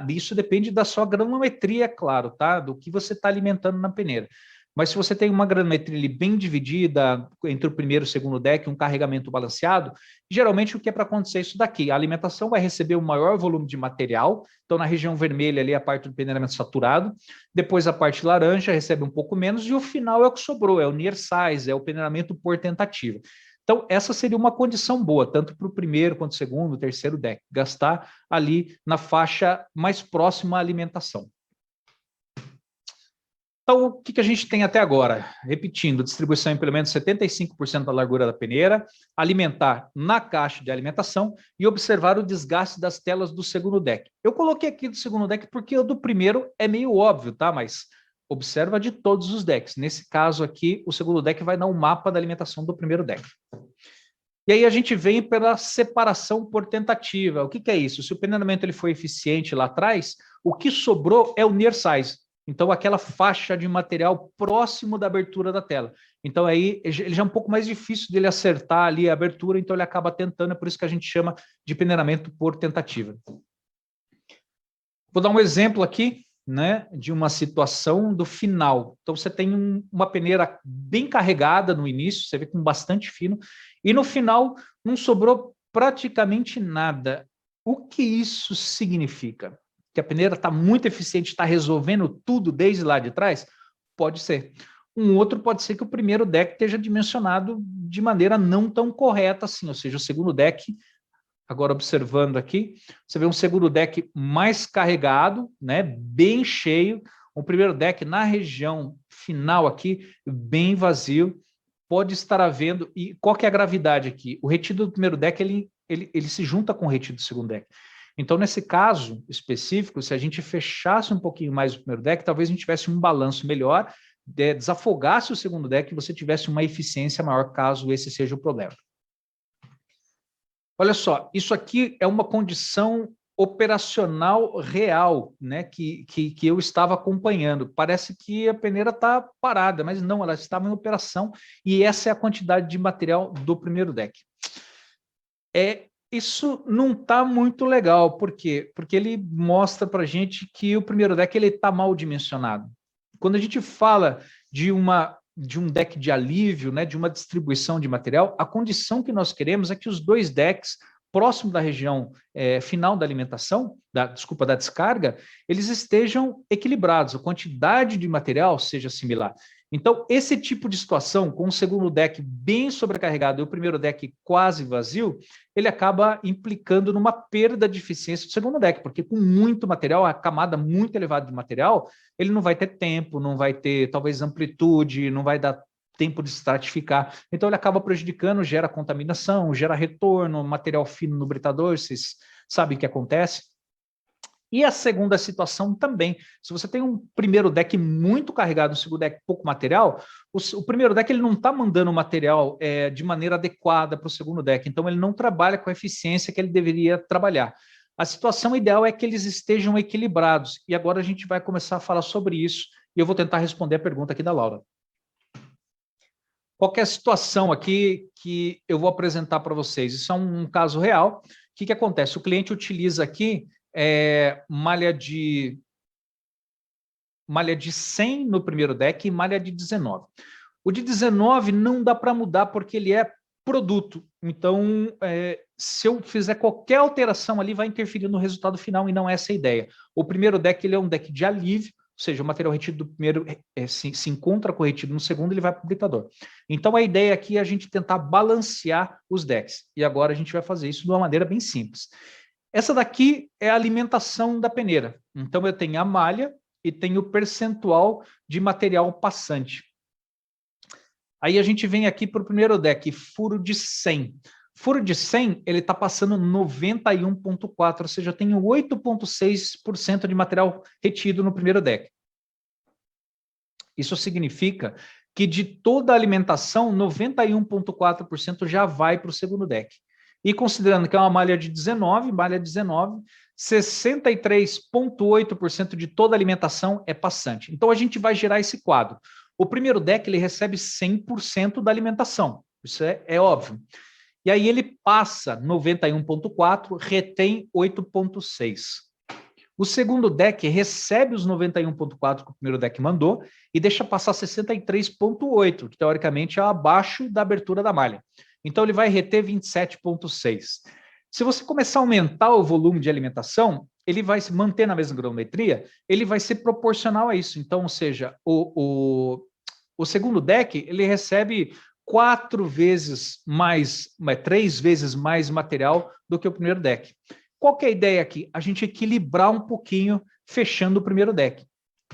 isso depende da sua granulometria, é claro, tá? Do que você está alimentando na peneira. Mas se você tem uma granulometria ali bem dividida entre o primeiro e o segundo deck, um carregamento balanceado, geralmente o que é para acontecer isso daqui? A alimentação vai receber um maior volume de material, então na região vermelha ali a parte do peneiramento saturado, depois a parte laranja recebe um pouco menos, e o final é o que sobrou, é o near size, é o peneiramento por tentativa. Então, essa seria uma condição boa, tanto para o primeiro quanto o segundo, terceiro deck, gastar ali na faixa mais próxima à alimentação. Então, o que a gente tem até agora? Repetindo, distribuição em pelo menos 75% da largura da peneira, alimentar na caixa de alimentação e observar o desgaste das telas do segundo deck. Eu coloquei aqui do segundo deck porque o do primeiro é meio óbvio, tá? Mas observa de todos os decks. Nesse caso aqui, o segundo deck vai dar um mapa da alimentação do primeiro deck. E aí a gente vem pela separação por tentativa. O que é isso? Se o peneiramento ele foi eficiente lá atrás, o que sobrou é o near size. Então, aquela faixa de material próximo da abertura da tela. Então, aí ele já é um pouco mais difícil dele acertar ali a abertura, então ele acaba tentando, é por isso que a gente chama de peneiramento por tentativa. Vou dar um exemplo aqui, né, de uma situação do final. Então, você tem uma peneira bem carregada no início, você vê com bastante fino, e no final não sobrou praticamente nada. O que isso significa? Que a peneira está muito eficiente, está resolvendo tudo desde lá de trás? Pode ser. Um outro pode ser que o primeiro deck esteja dimensionado de maneira não tão correta assim, ou seja, o segundo deck, agora observando aqui, você vê um segundo deck mais carregado, né, bem cheio, o primeiro deck na região final aqui, bem vazio, pode estar havendo, e qual que é a gravidade aqui? O retido do primeiro deck, ele ele se junta com o retido do segundo deck. Então, nesse caso específico, se a gente fechasse um pouquinho mais o primeiro deck, talvez a gente tivesse um balanço melhor, desafogasse o segundo deck e você tivesse uma eficiência maior, caso esse seja o problema. Olha só, isso aqui é uma condição operacional real, né, que eu estava acompanhando. Parece que a peneira está parada, mas não, ela estava em operação e essa é a quantidade de material do primeiro deck. Isso não está muito legal, por quê? Porque ele mostra para a gente que o primeiro deck está mal dimensionado. Quando a gente fala de um deck de alívio, né, de uma distribuição de material, a condição que nós queremos é que os dois decks, próximo da região final da alimentação, da descarga, eles estejam equilibrados, a quantidade de material seja similar. Então, esse tipo de situação, com o segundo deck bem sobrecarregado e o primeiro deck quase vazio, ele acaba implicando numa perda de eficiência do segundo deck, porque com muito material, a camada muito elevada de material, ele não vai ter tempo, não vai ter, talvez, amplitude, não vai dar tempo de estratificar. Então, ele acaba prejudicando, gera contaminação, gera retorno, material fino no britador, vocês sabem o que acontece. E a segunda situação também, se você tem um primeiro deck muito carregado, um segundo deck pouco material, o primeiro deck ele não está mandando o material de maneira adequada para o segundo deck, então ele não trabalha com a eficiência que ele deveria trabalhar. A situação ideal é que eles estejam equilibrados, e agora a gente vai começar a falar sobre isso, e eu vou tentar responder a pergunta aqui da Laura. Qual que é a situação aqui que eu vou apresentar para vocês? Isso é um caso real. O que acontece? O cliente utiliza aqui malha de 100 no primeiro deck e malha de 19. O de 19 não dá para mudar porque ele é produto. Então, se eu fizer qualquer alteração ali, vai interferir no resultado final e não é essa a ideia. O primeiro deck ele é um deck de alívio, ou seja, o material retido do primeiro se encontra com o retido no segundo, ele vai para o britador. Então, a ideia aqui é a gente tentar balancear os decks. E agora a gente vai fazer isso de uma maneira bem simples. Essa daqui é a alimentação da peneira. Então, eu tenho a malha e tenho o percentual de material passante. Aí a gente vem aqui para o primeiro deck, furo de 100. Furo de 100, ele está passando 91,4, ou seja, eu tenho 8,6% de material retido no primeiro deck. Isso significa que de toda a alimentação, 91,4% já vai para o segundo deck. E considerando que é uma malha de 19, 63,8% de toda a alimentação é passante. Então, a gente vai gerar esse quadro. O primeiro deck, ele recebe 100% da alimentação. Isso é óbvio. E aí ele passa 91,4, retém 8,6. O segundo deck recebe os 91,4 que o primeiro deck mandou e deixa passar 63,8, que teoricamente é abaixo da abertura da malha. Então, ele vai reter 27,6. Se você começar a aumentar o volume de alimentação, ele vai se manter na mesma granulometria, ele vai ser proporcional a isso. Então, ou seja, o segundo deck, ele recebe 4 vezes mais, 3 vezes mais material do que o primeiro deck. Qual que é a ideia aqui? A gente equilibrar um pouquinho, fechando o primeiro deck.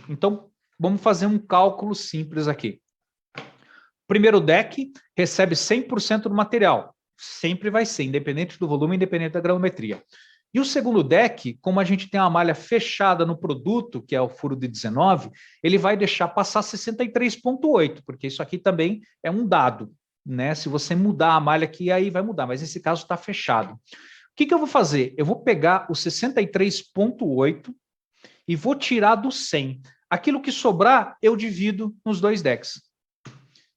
Então, vamos fazer um cálculo simples aqui. Primeiro deck recebe 100% do material. Sempre vai ser, independente do volume, independente da granulometria. E o segundo deck, como a gente tem uma malha fechada no produto, que é o furo de 19, ele vai deixar passar 63,8, porque isso aqui também é um dado, né? Se você mudar a malha aqui, aí vai mudar, mas nesse caso está fechado. O que eu vou fazer? Eu vou pegar o 63,8 e vou tirar do 100. Aquilo que sobrar, eu divido nos dois decks.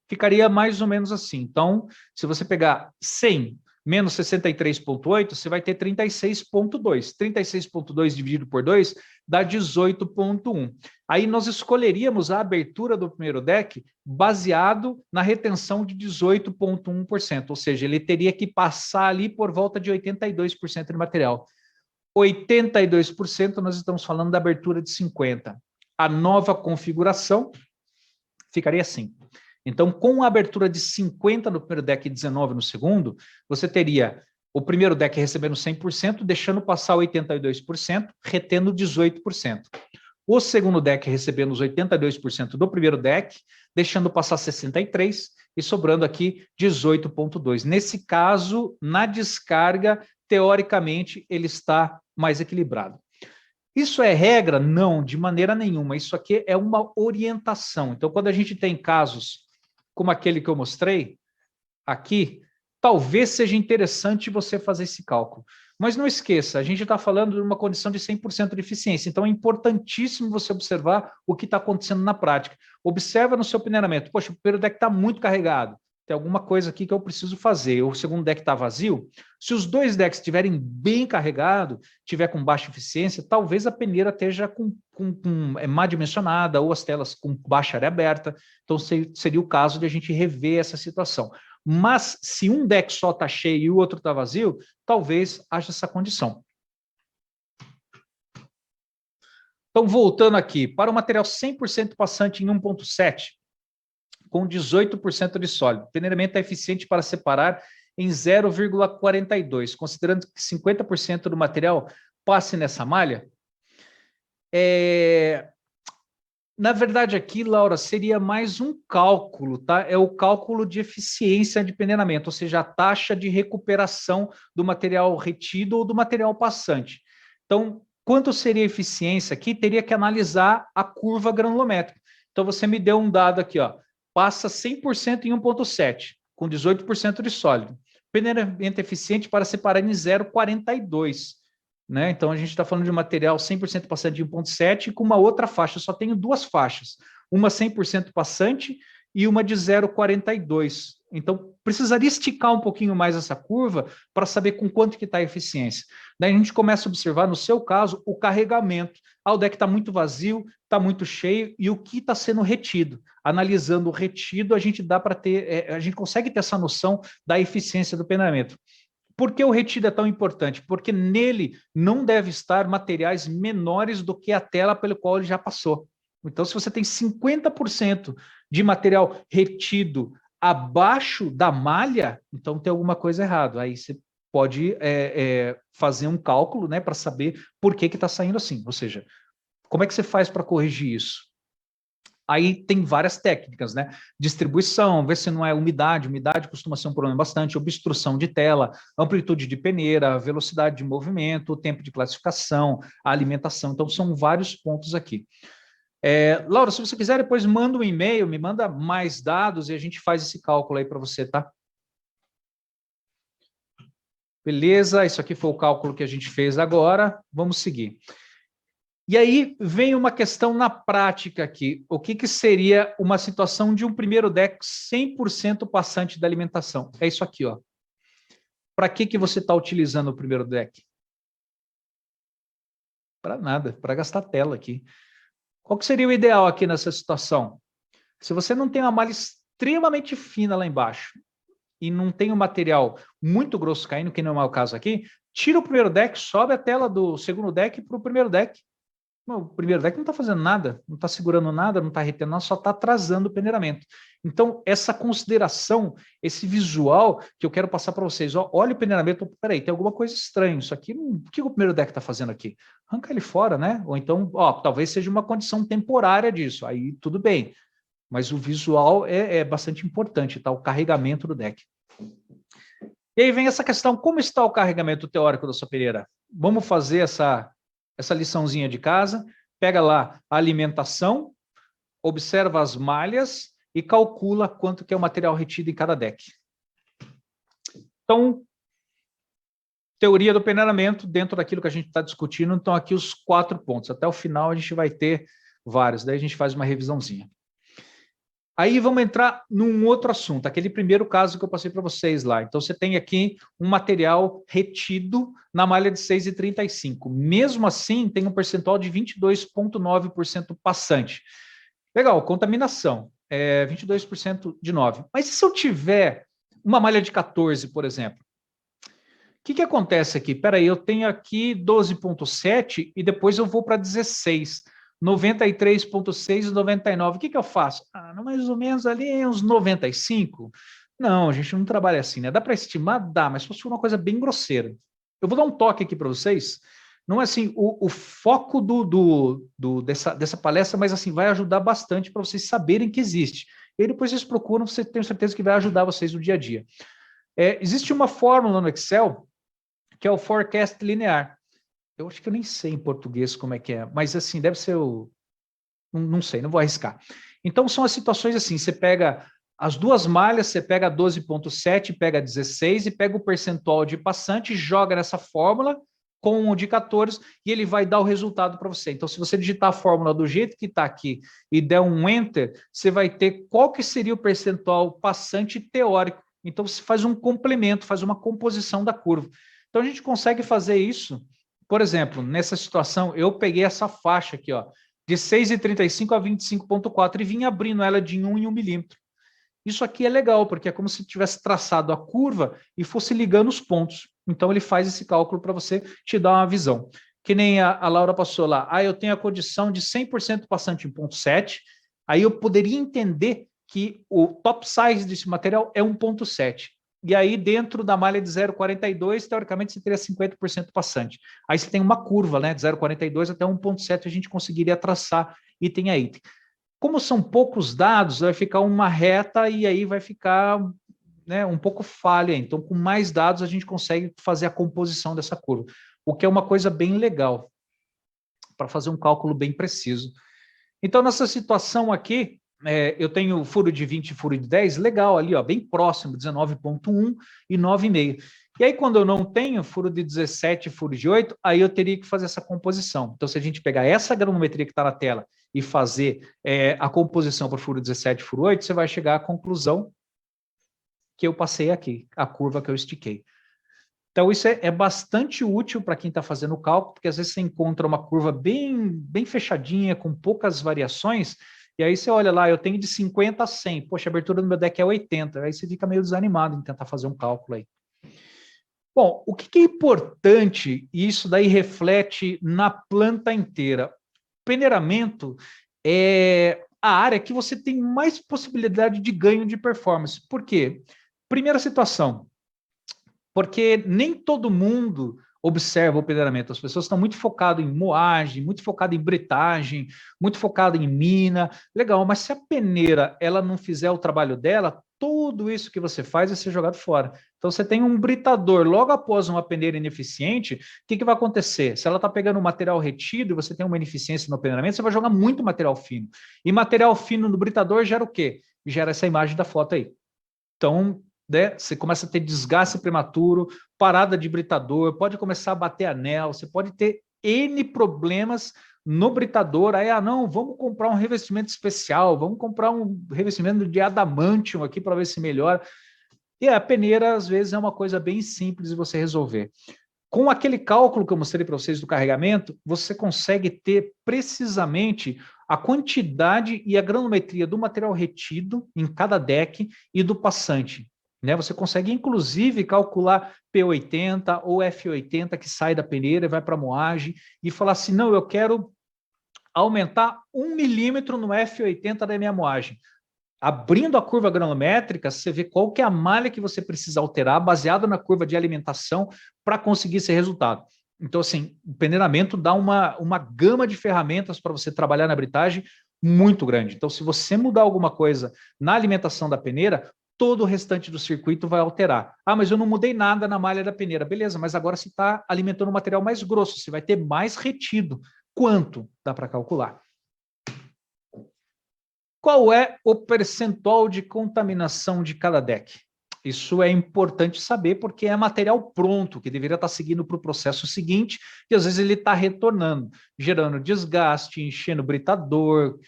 Ficaria mais ou menos assim. Então, se você pegar 100 menos 63,8, você vai ter 36,2. 36,2 dividido por 2 dá 18,1. Aí nós escolheríamos a abertura do primeiro deck baseado na retenção de 18,1%, ou seja, ele teria que passar ali por volta de 82% de material. 82% nós estamos falando da abertura de 50%. A nova configuração ficaria assim. Então, com a abertura de 50 no primeiro deck e 19 no segundo, você teria o primeiro deck recebendo 100%, deixando passar 82%, retendo 18%. o segundo deck recebendo os 82% do primeiro deck, deixando passar 63% e sobrando aqui 18,2%. Nesse caso, na descarga, teoricamente, ele está mais equilibrado. Isso é regra? Não, de maneira nenhuma. Isso aqui é uma orientação. Então, quando a gente tem casos como aquele que eu mostrei aqui, talvez seja interessante você fazer esse cálculo. Mas não esqueça, a gente está falando de uma condição de 100% de eficiência, então é importantíssimo você observar o que está acontecendo na prática. Observa no seu peneiramento, poxa, o primeiro deck está muito carregado, tem alguma coisa aqui que eu preciso fazer, o segundo deck está vazio. Se os dois decks estiverem bem carregados, tiver com baixa eficiência, talvez a peneira esteja má dimensionada ou as telas com baixa área aberta, então seria o caso de a gente rever essa situação. Mas se um deck só está cheio e o outro está vazio, talvez haja essa condição. Então, voltando aqui, para o material 100% passante em 1.7, com 18% de sólido, o peneiramento é eficiente para separar em 0,42, considerando que 50% do material passe nessa malha. Na verdade, aqui, Laura, seria mais um cálculo, tá? É o cálculo de eficiência de peneiramento, ou seja, a taxa de recuperação do material retido ou do material passante. Então, quanto seria a eficiência aqui? Teria que analisar a curva granulométrica. Então, você me deu um dado aqui, ó, passa 100% em 1,7, com 18% de sólido. Peneiramento eficiente para separar em 0,42. Né? Então, a gente está falando de um material 100% passante de 1,7 com uma outra faixa. Eu só tenho duas faixas, uma 100% passante e uma de 0,42. Então, precisaria esticar um pouquinho mais essa curva para saber com quanto que está a eficiência. Daí a gente começa a observar, no seu caso, o carregamento. O deck está muito vazio, está muito cheio, e o que está sendo retido. Analisando o retido, a gente dá para ter, a gente consegue ter essa noção da eficiência do peneiramento. Por que o retido é tão importante? Porque nele não deve estar materiais menores do que a tela pelo qual ele já passou. Então, se você tem 50% de material retido abaixo da malha, então tem alguma coisa errada. Aí você pode fazer um cálculo, né, para saber por que está saindo assim. Ou seja, como é que você faz para corrigir isso? Aí tem várias técnicas, né? Distribuição, ver se não é umidade. Umidade costuma ser um problema bastante. Obstrução de tela, amplitude de peneira, velocidade de movimento, o tempo de classificação, a alimentação. Então, são vários pontos aqui. Laura, se você quiser, depois manda um e-mail, me manda mais dados e a gente faz esse cálculo aí para você, tá? Beleza, isso aqui foi o cálculo que a gente fez agora. Vamos seguir. E aí vem uma questão na prática aqui. O que seria uma situação de um primeiro deck 100% passante da alimentação? É isso aqui, ó. Para que você está utilizando o primeiro deck? Para nada, para gastar tela aqui. Qual que seria o ideal aqui nessa situação? Se você não tem uma malha extremamente fina lá embaixo e não tem um material muito grosso caindo, que não é o caso aqui, tira o primeiro deck, sobe a tela do segundo deck para o primeiro deck. O primeiro deck não está fazendo nada, não está segurando nada, não está retendo nada, só está atrasando o peneiramento. Então, essa consideração, esse visual que eu quero passar para vocês, ó, olha o peneiramento, peraí, tem alguma coisa estranha, isso aqui, o que o primeiro deck está fazendo aqui? Arranca ele fora, né? Ou então, ó, talvez seja uma condição temporária disso, aí tudo bem. Mas o visual é bastante importante, tá? O carregamento do deck. E aí vem essa questão, como está o carregamento teórico da sua peneira? Vamos fazer essa liçãozinha de casa, pega lá a alimentação, observa as malhas e calcula quanto que é o material retido em cada deck. Então, teoria do peneiramento dentro daquilo que a gente está discutindo, então aqui os 4 pontos. Até o final a gente vai ter vários, daí a gente faz uma revisãozinha. Aí vamos entrar num outro assunto, aquele primeiro caso que eu passei para vocês lá. Então, você tem aqui um material retido na malha de 6,35. Mesmo assim, tem um percentual de 22,9% passante. Legal, contaminação, 22% de 9. Mas e se eu tiver uma malha de 14, por exemplo? O que acontece aqui? Espera aí, eu tenho aqui 12,7 e depois eu vou para 16. 93,6 e 99. O que eu faço? Mais ou menos ali uns 95. Não, a gente não trabalha assim, né? Dá para estimar? Dá, mas se for uma coisa bem grosseira. Eu vou dar um toque aqui para vocês. Não é assim o foco dessa palestra, mas assim vai ajudar bastante para vocês saberem que existe. E depois vocês procuram, você tem certeza que vai ajudar vocês no dia a dia. Existe uma fórmula no Excel que é o forecast linear. Eu acho que eu nem sei em português como é que é, mas assim, deve ser o... Não sei, não vou arriscar. Então, são as situações assim, você pega as duas malhas, você pega 12,7, pega 16 e pega o percentual de passante, joga nessa fórmula com indicadores e ele vai dar o resultado para você. Então, se você digitar a fórmula do jeito que está aqui e der um Enter, você vai ter qual que seria o percentual passante teórico. Então, você faz um complemento, faz uma composição da curva. Então, a gente consegue fazer isso. Por exemplo, nessa situação, eu peguei essa faixa aqui, ó, de 6,35 a 25,4 e vim abrindo ela de 1 em 1 milímetro. Isso aqui é legal, porque é como se tivesse traçado a curva e fosse ligando os pontos. Então, ele faz esse cálculo para você te dar uma visão. Que nem a Laura passou lá. Eu tenho a condição de 100% passante em 0,7. Aí eu poderia entender que o top size desse material é 1,7. E aí, dentro da malha de 0,42, teoricamente, você teria 50% passante. Aí você tem uma curva, né, de 0,42 até 1,7, a gente conseguiria traçar item a item. Como são poucos dados, vai ficar uma reta e aí vai ficar, né, um pouco falha. Então, com mais dados, a gente consegue fazer a composição dessa curva, o que é uma coisa bem legal, para fazer um cálculo bem preciso. Então, nessa situação aqui, eu tenho furo de 20 e furo de 10, legal ali, ó, bem próximo, 19,1 e 9,5. E aí, quando eu não tenho furo de 17 e furo de 8, aí eu teria que fazer essa composição. Então, se a gente pegar essa granometria que está na tela e fazer a composição para furo 17 e furo 8, você vai chegar à conclusão que eu passei aqui, a curva que eu estiquei. Então, isso é bastante útil para quem está fazendo o cálculo, porque às vezes você encontra uma curva bem fechadinha, com poucas variações, e aí você olha lá, eu tenho de 50 a 100, poxa, a abertura do meu deck é 80, aí você fica meio desanimado em tentar fazer um cálculo aí. Bom, o que é importante, e isso daí reflete na planta inteira, peneiramento é a área que você tem mais possibilidade de ganho de performance. Por quê? Primeira situação, porque nem todo mundo observa o peneiramento. As pessoas estão muito focadas em moagem, muito focadas em bretagem, muito focadas em mina. Legal, mas se a peneira ela não fizer o trabalho dela, tudo isso que você faz vai ser jogado fora. Então, você tem um britador logo após uma peneira ineficiente, o que vai acontecer? Se ela está pegando um material retido e você tem uma ineficiência no peneiramento, você vai jogar muito material fino. E material fino no britador gera o quê? Gera essa imagem da foto aí. Então, né, você começa a ter desgaste prematuro, parada de britador, pode começar a bater anel, você pode ter N problemas no britador. Aí, não, vamos comprar um revestimento especial, vamos comprar um revestimento de adamantium aqui para ver se melhora. E a peneira, às vezes, é uma coisa bem simples de você resolver. Com aquele cálculo que eu mostrei para vocês do carregamento, você consegue ter precisamente a quantidade e a granometria do material retido em cada deck e do passante. Né? Você consegue, inclusive, calcular P80 ou F80 que sai da peneira e vai para a moagem e falar assim, não, eu quero aumentar 1 milímetro no F80 da minha moagem. Abrindo a curva granométrica, você vê qual que é a malha que você precisa alterar, baseado na curva de alimentação, para conseguir esse resultado. Então, assim, o peneiramento dá uma gama de ferramentas para você trabalhar na britagem muito grande. Então, se você mudar alguma coisa na alimentação da peneira, todo o restante do circuito vai alterar. Mas eu não mudei nada na malha da peneira. Beleza, mas agora você está alimentando um material mais grosso, você vai ter mais retido. Quanto? Dá para calcular. Qual é o percentual de contaminação de cada deck? Isso é importante saber porque é material pronto, que deveria estar seguindo para o processo seguinte, e às vezes ele está retornando, gerando desgaste, enchendo britador,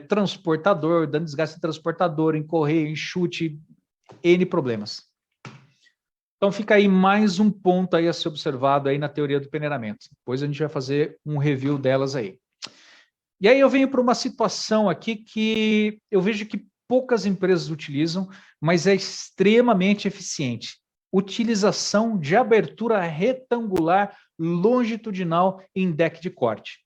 transportador, dando desgaste em transportador, em correio, em chute, N problemas. Então fica aí mais um ponto aí a ser observado aí na teoria do peneiramento. Depois a gente vai fazer um review delas aí. E aí eu venho para uma situação aqui que eu vejo que poucas empresas utilizam, mas é extremamente eficiente. Utilização de abertura retangular longitudinal em deck de corte.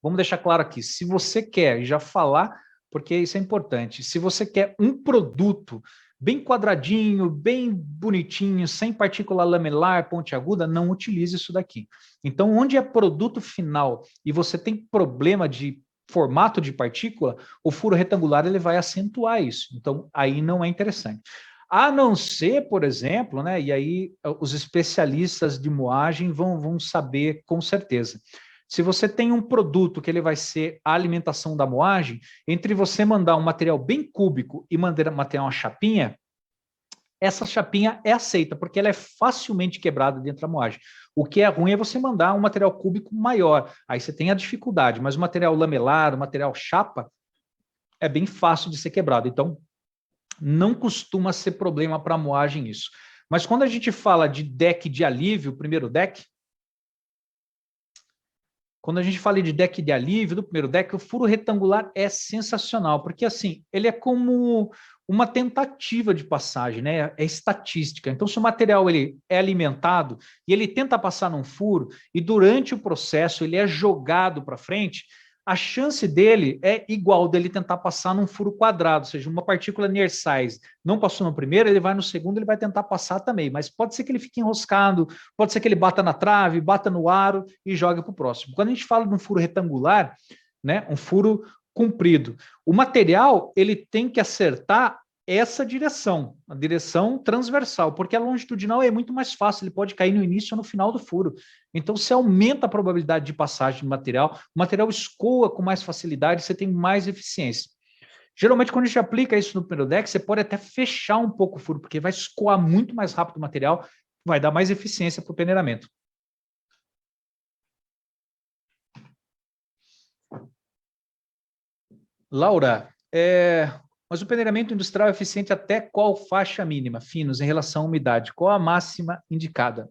Vamos deixar claro aqui, se você quer já falar, porque isso é importante, se você quer um produto bem quadradinho, bem bonitinho, sem partícula lamelar, pontiaguda, não utilize isso daqui. Então, onde é produto final e você tem problema de formato de partícula, o furo retangular ele vai acentuar isso. Então, aí não é interessante. A não ser, por exemplo, né, e aí os especialistas de moagem vão saber com certeza. Se você tem um produto que ele vai ser a alimentação da moagem, entre você mandar um material bem cúbico e mandar uma chapinha, essa chapinha é aceita, porque ela é facilmente quebrada dentro da moagem. O que é ruim é você mandar um material cúbico maior, aí você tem a dificuldade, mas o material lamelar, o material chapa, é bem fácil de ser quebrado. Então, não costuma ser problema para a moagem isso. Mas quando a gente fala de deck de alívio, o primeiro deck, quando a gente fala de deck de alívio, do primeiro deck, o furo retangular é sensacional, porque assim, ele é como uma tentativa de passagem, né? É estatística. Então, se o material ele é alimentado e ele tenta passar num furo, e durante o processo ele é jogado para frente, a chance dele é igual dele tentar passar num furo quadrado, ou seja, uma partícula near size não passou no primeiro, ele vai no segundo, ele vai tentar passar também, mas pode ser que ele fique enroscado, pode ser que ele bata na trave, bata no aro e jogue para o próximo. Quando a gente fala de um furo retangular, né, um furo comprido, o material ele tem que acertar essa direção, a direção transversal, porque a longitudinal é muito mais fácil, ele pode cair no início ou no final do furo. Então, você aumenta a probabilidade de passagem do material, o material escoa com mais facilidade, você tem mais eficiência. Geralmente, quando a gente aplica isso no primeiro deck, você pode até fechar um pouco o furo, porque vai escoar muito mais rápido o material, vai dar mais eficiência para o peneiramento. Laura, mas o peneiramento industrial é eficiente até qual faixa mínima, finos, em relação à umidade? Qual a máxima indicada?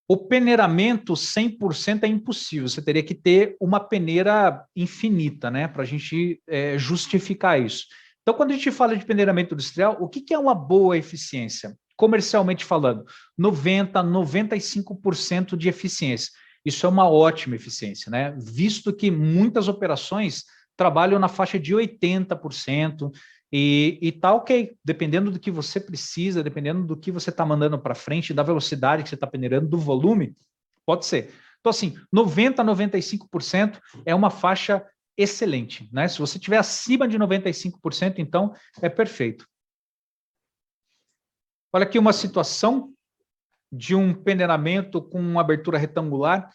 O peneiramento 100% é impossível, você teria que ter uma peneira infinita, né, para a gente justificar isso. Então, quando a gente fala de peneiramento industrial, o que é uma boa eficiência? Comercialmente falando, 90%, 95% de eficiência. Isso é uma ótima eficiência, né? Visto que muitas operações trabalham na faixa de 80%, e tá ok, dependendo do que você precisa, dependendo do que você está mandando para frente, da velocidade que você está peneirando, do volume, pode ser. Então, assim, 90% a 95% é uma faixa excelente, né? Se você tiver acima de 95%, então é perfeito. Olha aqui uma situação de um peneiramento com uma abertura retangular.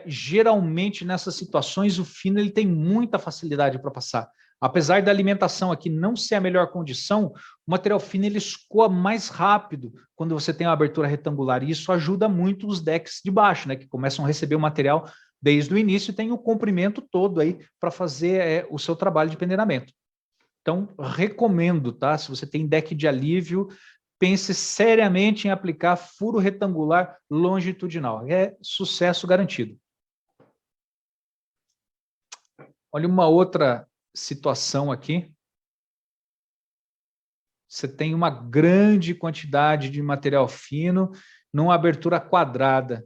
Geralmente, nessas situações, o fino ele tem muita facilidade para passar. Apesar da alimentação aqui não ser a melhor condição, o material fino ele escoa mais rápido quando você tem uma abertura retangular, e isso ajuda muito os decks de baixo, né, que começam a receber o material desde o início e tem o comprimento todo aí para fazer o seu trabalho de peneiramento. Então, recomendo, tá? Se você tem deck de alívio, pense seriamente em aplicar furo retangular longitudinal. É sucesso garantido. Olha uma outra situação aqui. Você tem uma grande quantidade de material fino numa abertura quadrada.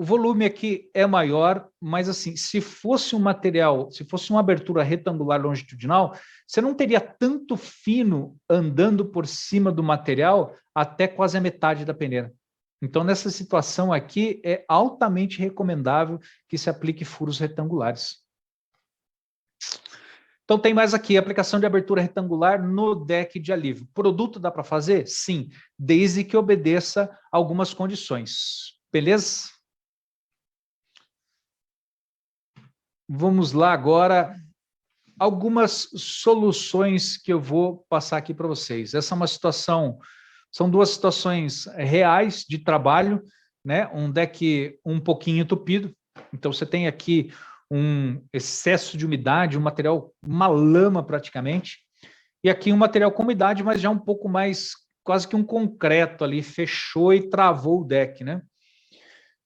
O volume aqui é maior, mas assim, se fosse um material, se fosse uma abertura retangular longitudinal, você não teria tanto fino andando por cima do material até quase a metade da peneira. Então, nessa situação aqui, é altamente recomendável que se aplique furos retangulares. Então, tem mais aqui, aplicação de abertura retangular no deck de alívio. Produto dá para fazer? Sim, desde que obedeça algumas condições. Beleza? Vamos lá agora, algumas soluções que eu vou passar aqui para vocês. Essa é uma situação, são duas situações reais de trabalho, né? Um deck um pouquinho entupido, então você tem aqui um excesso de umidade, um material, uma lama praticamente, e aqui um material com umidade, mas já um pouco mais, quase que um concreto ali, fechou e travou o deck, né?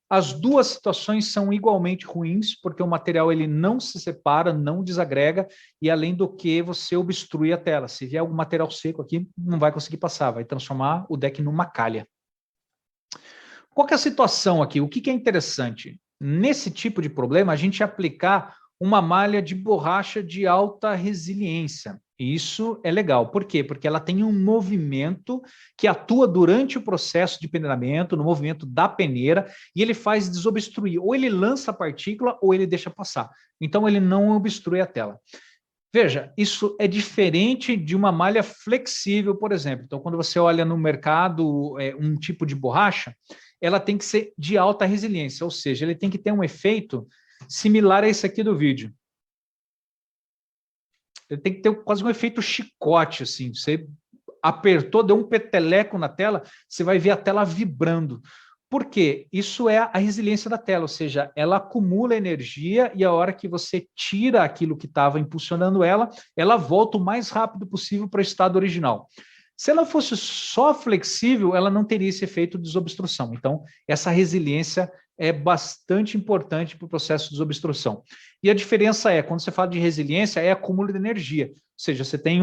As duas situações são igualmente ruins, porque o material ele não se separa, não desagrega, e além do que você obstrui a tela. Se vier algum material seco aqui, não vai conseguir passar, vai transformar o deck numa calha. Qual que é a situação aqui? O que é interessante? Nesse tipo de problema, a gente aplicar uma malha de borracha de alta resiliência. Isso é legal. Por quê? Porque ela tem um movimento que atua durante o processo de peneiramento, no movimento da peneira, e ele faz desobstruir. Ou ele lança a partícula, ou ele deixa passar. Então, ele não obstrui a tela. Veja, isso é diferente de uma malha flexível, por exemplo. Então, quando você olha no mercado um tipo de borracha, ela tem que ser de alta resiliência, ou seja, ele tem que ter um efeito similar a esse aqui do vídeo. Ele tem que ter quase um efeito chicote, assim. Você apertou, deu um peteleco na tela, você vai ver a tela vibrando. Por quê? Isso é a resiliência da tela, ou seja, ela acumula energia e a hora que você tira aquilo que estava impulsionando ela, ela volta o mais rápido possível para o estado original. Se ela fosse só flexível, ela não teria esse efeito de desobstrução. Então, essa resiliência é bastante importante para o processo de desobstrução. E a diferença é, quando você fala de resiliência, é acúmulo de energia. Ou seja, você tem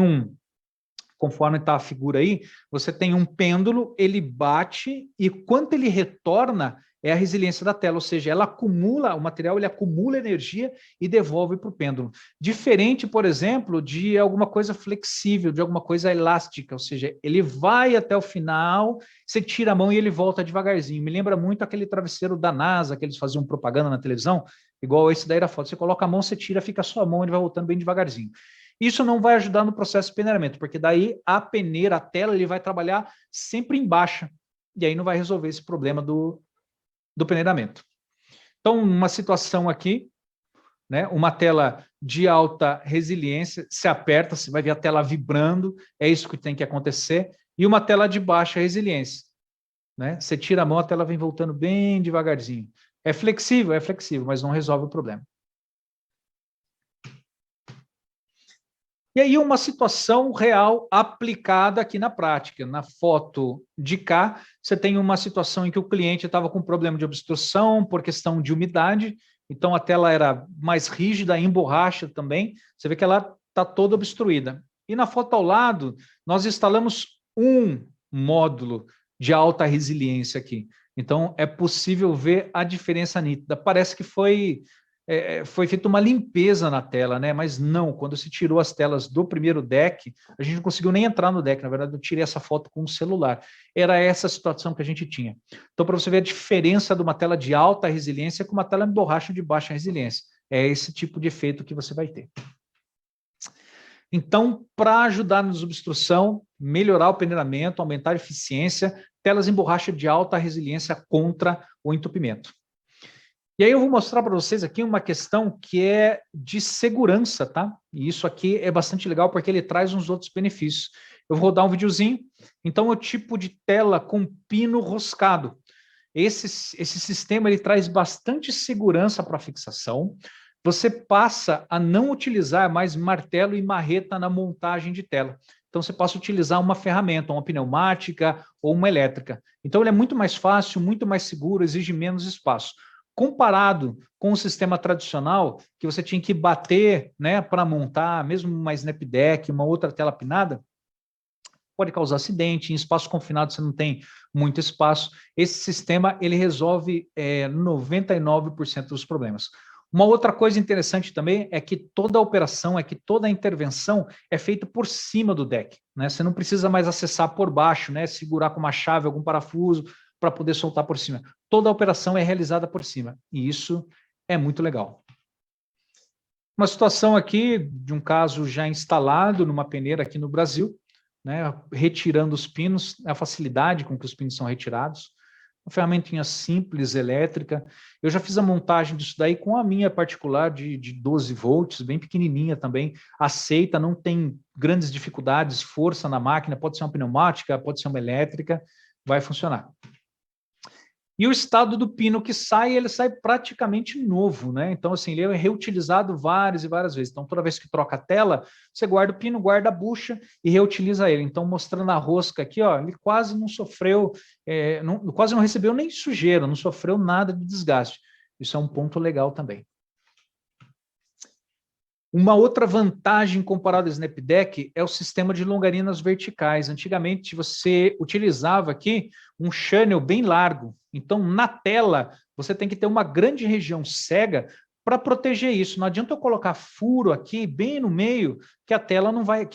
conforme está a figura aí, você tem um pêndulo, ele bate e quando ele retorna, é a resiliência da tela, ou seja, ela acumula, o material ele acumula energia e devolve para o pêndulo. Diferente, por exemplo, de alguma coisa flexível, de alguma coisa elástica, ou seja, ele vai até o final, você tira a mão e ele volta devagarzinho. Me lembra muito aquele travesseiro da NASA, que eles faziam propaganda na televisão, igual esse daí da foto. Você coloca a mão, você tira, fica só a mão, ele vai voltando bem devagarzinho. Isso não vai ajudar no processo de peneiramento, porque daí a peneira, a tela, ele vai trabalhar sempre em baixa, e aí não vai resolver esse problema do peneiramento. Então, uma situação aqui, né, uma tela de alta resiliência, se aperta, você vai ver a tela vibrando, é isso que tem que acontecer, e uma tela de baixa resiliência, né, você tira a mão, a tela vem voltando bem devagarzinho. É flexível, mas não resolve o problema. E aí uma situação real aplicada aqui na prática. Na foto de cá, você tem uma situação em que o cliente estava com problema de obstrução por questão de umidade, então a tela era mais rígida, em borracha também, você vê que ela está toda obstruída. E na foto ao lado, nós instalamos um módulo de alta resiliência aqui. Então é possível ver a diferença nítida. Parece que foi feita uma limpeza na tela, né? Mas não, quando se tirou as telas do primeiro deck, a gente não conseguiu nem entrar no deck, na verdade eu tirei essa foto com o celular. Era essa a situação que a gente tinha. Então, para você ver a diferença de uma tela de alta resiliência com uma tela de borracha de baixa resiliência. É esse tipo de efeito que você vai ter. Então, para ajudar na desobstrução, melhorar o peneiramento, aumentar a eficiência, telas em borracha de alta resiliência contra o entupimento. E aí eu vou mostrar para vocês aqui uma questão que é de segurança, tá? E isso aqui é bastante legal porque ele traz uns outros benefícios. Eu vou rodar um videozinho. Então, o tipo de tela com pino roscado. Esse sistema ele traz bastante segurança para a fixação. Você passa a não utilizar mais martelo e marreta na montagem de tela. Então, você passa a utilizar uma ferramenta, uma pneumática ou uma elétrica. Então, ele é muito mais fácil, muito mais seguro, exige menos espaço. Comparado com o sistema tradicional, que você tinha que bater, né, para montar, mesmo uma snap deck, uma outra tela pinada, pode causar acidente, em espaço confinado você não tem muito espaço. Esse sistema, ele resolve 99% dos problemas. Uma outra coisa interessante também é que toda a operação, toda a intervenção é feita por cima do deck, né? Você não precisa mais acessar por baixo, né, segurar com uma chave, algum parafuso, para poder soltar por cima. Toda a operação é realizada por cima, e isso é muito legal. Uma situação aqui de um caso já instalado numa peneira aqui no Brasil, né, retirando os pinos, a facilidade com que os pinos são retirados, uma ferramentinha simples, elétrica. Eu já fiz a montagem disso daí com a minha particular de 12 volts, bem pequenininha também, aceita, não tem grandes dificuldades, força na máquina, pode ser uma pneumática, pode ser uma elétrica, vai funcionar. E o estado do pino que sai, ele sai praticamente novo, né? Então, assim, ele é reutilizado várias e várias vezes. Então, toda vez que troca a tela, você guarda o pino, guarda a bucha e reutiliza ele. Então, mostrando a rosca aqui, ó, ele quase não sofreu, quase não recebeu nem sujeira, não sofreu nada de desgaste. Isso é um ponto legal também. Uma outra vantagem comparada ao Snap Deck é o sistema de longarinas verticais. Antigamente, você utilizava aqui um channel bem largo. Então, na tela, você tem que ter uma grande região cega para proteger isso. Não adianta eu colocar furo aqui bem no meio, que a tela não vai,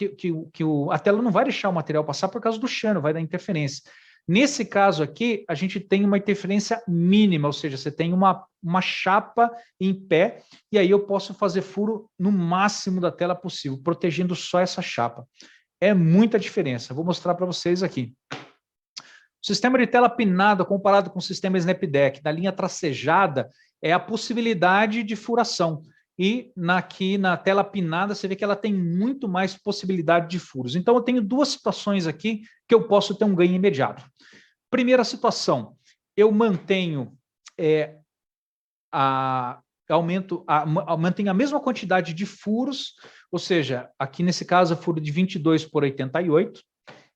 a tela não vai deixar o material passar por causa do chano, vai dar interferência. Nesse caso aqui, a gente tem uma interferência mínima, ou seja, você tem uma chapa em pé, e aí eu posso fazer furo no máximo da tela possível, protegendo só essa chapa. É muita diferença. Vou mostrar para vocês aqui. O sistema de tela pinada comparado com o sistema Snapdeck da linha tracejada é a possibilidade de furação. E aqui na tela pinada você vê que ela tem muito mais possibilidade de furos. Então eu tenho duas situações aqui que eu posso ter um ganho imediato. Primeira situação, eu mantenho mantenho a mesma quantidade de furos, ou seja, aqui nesse caso é furo de 22 por 88,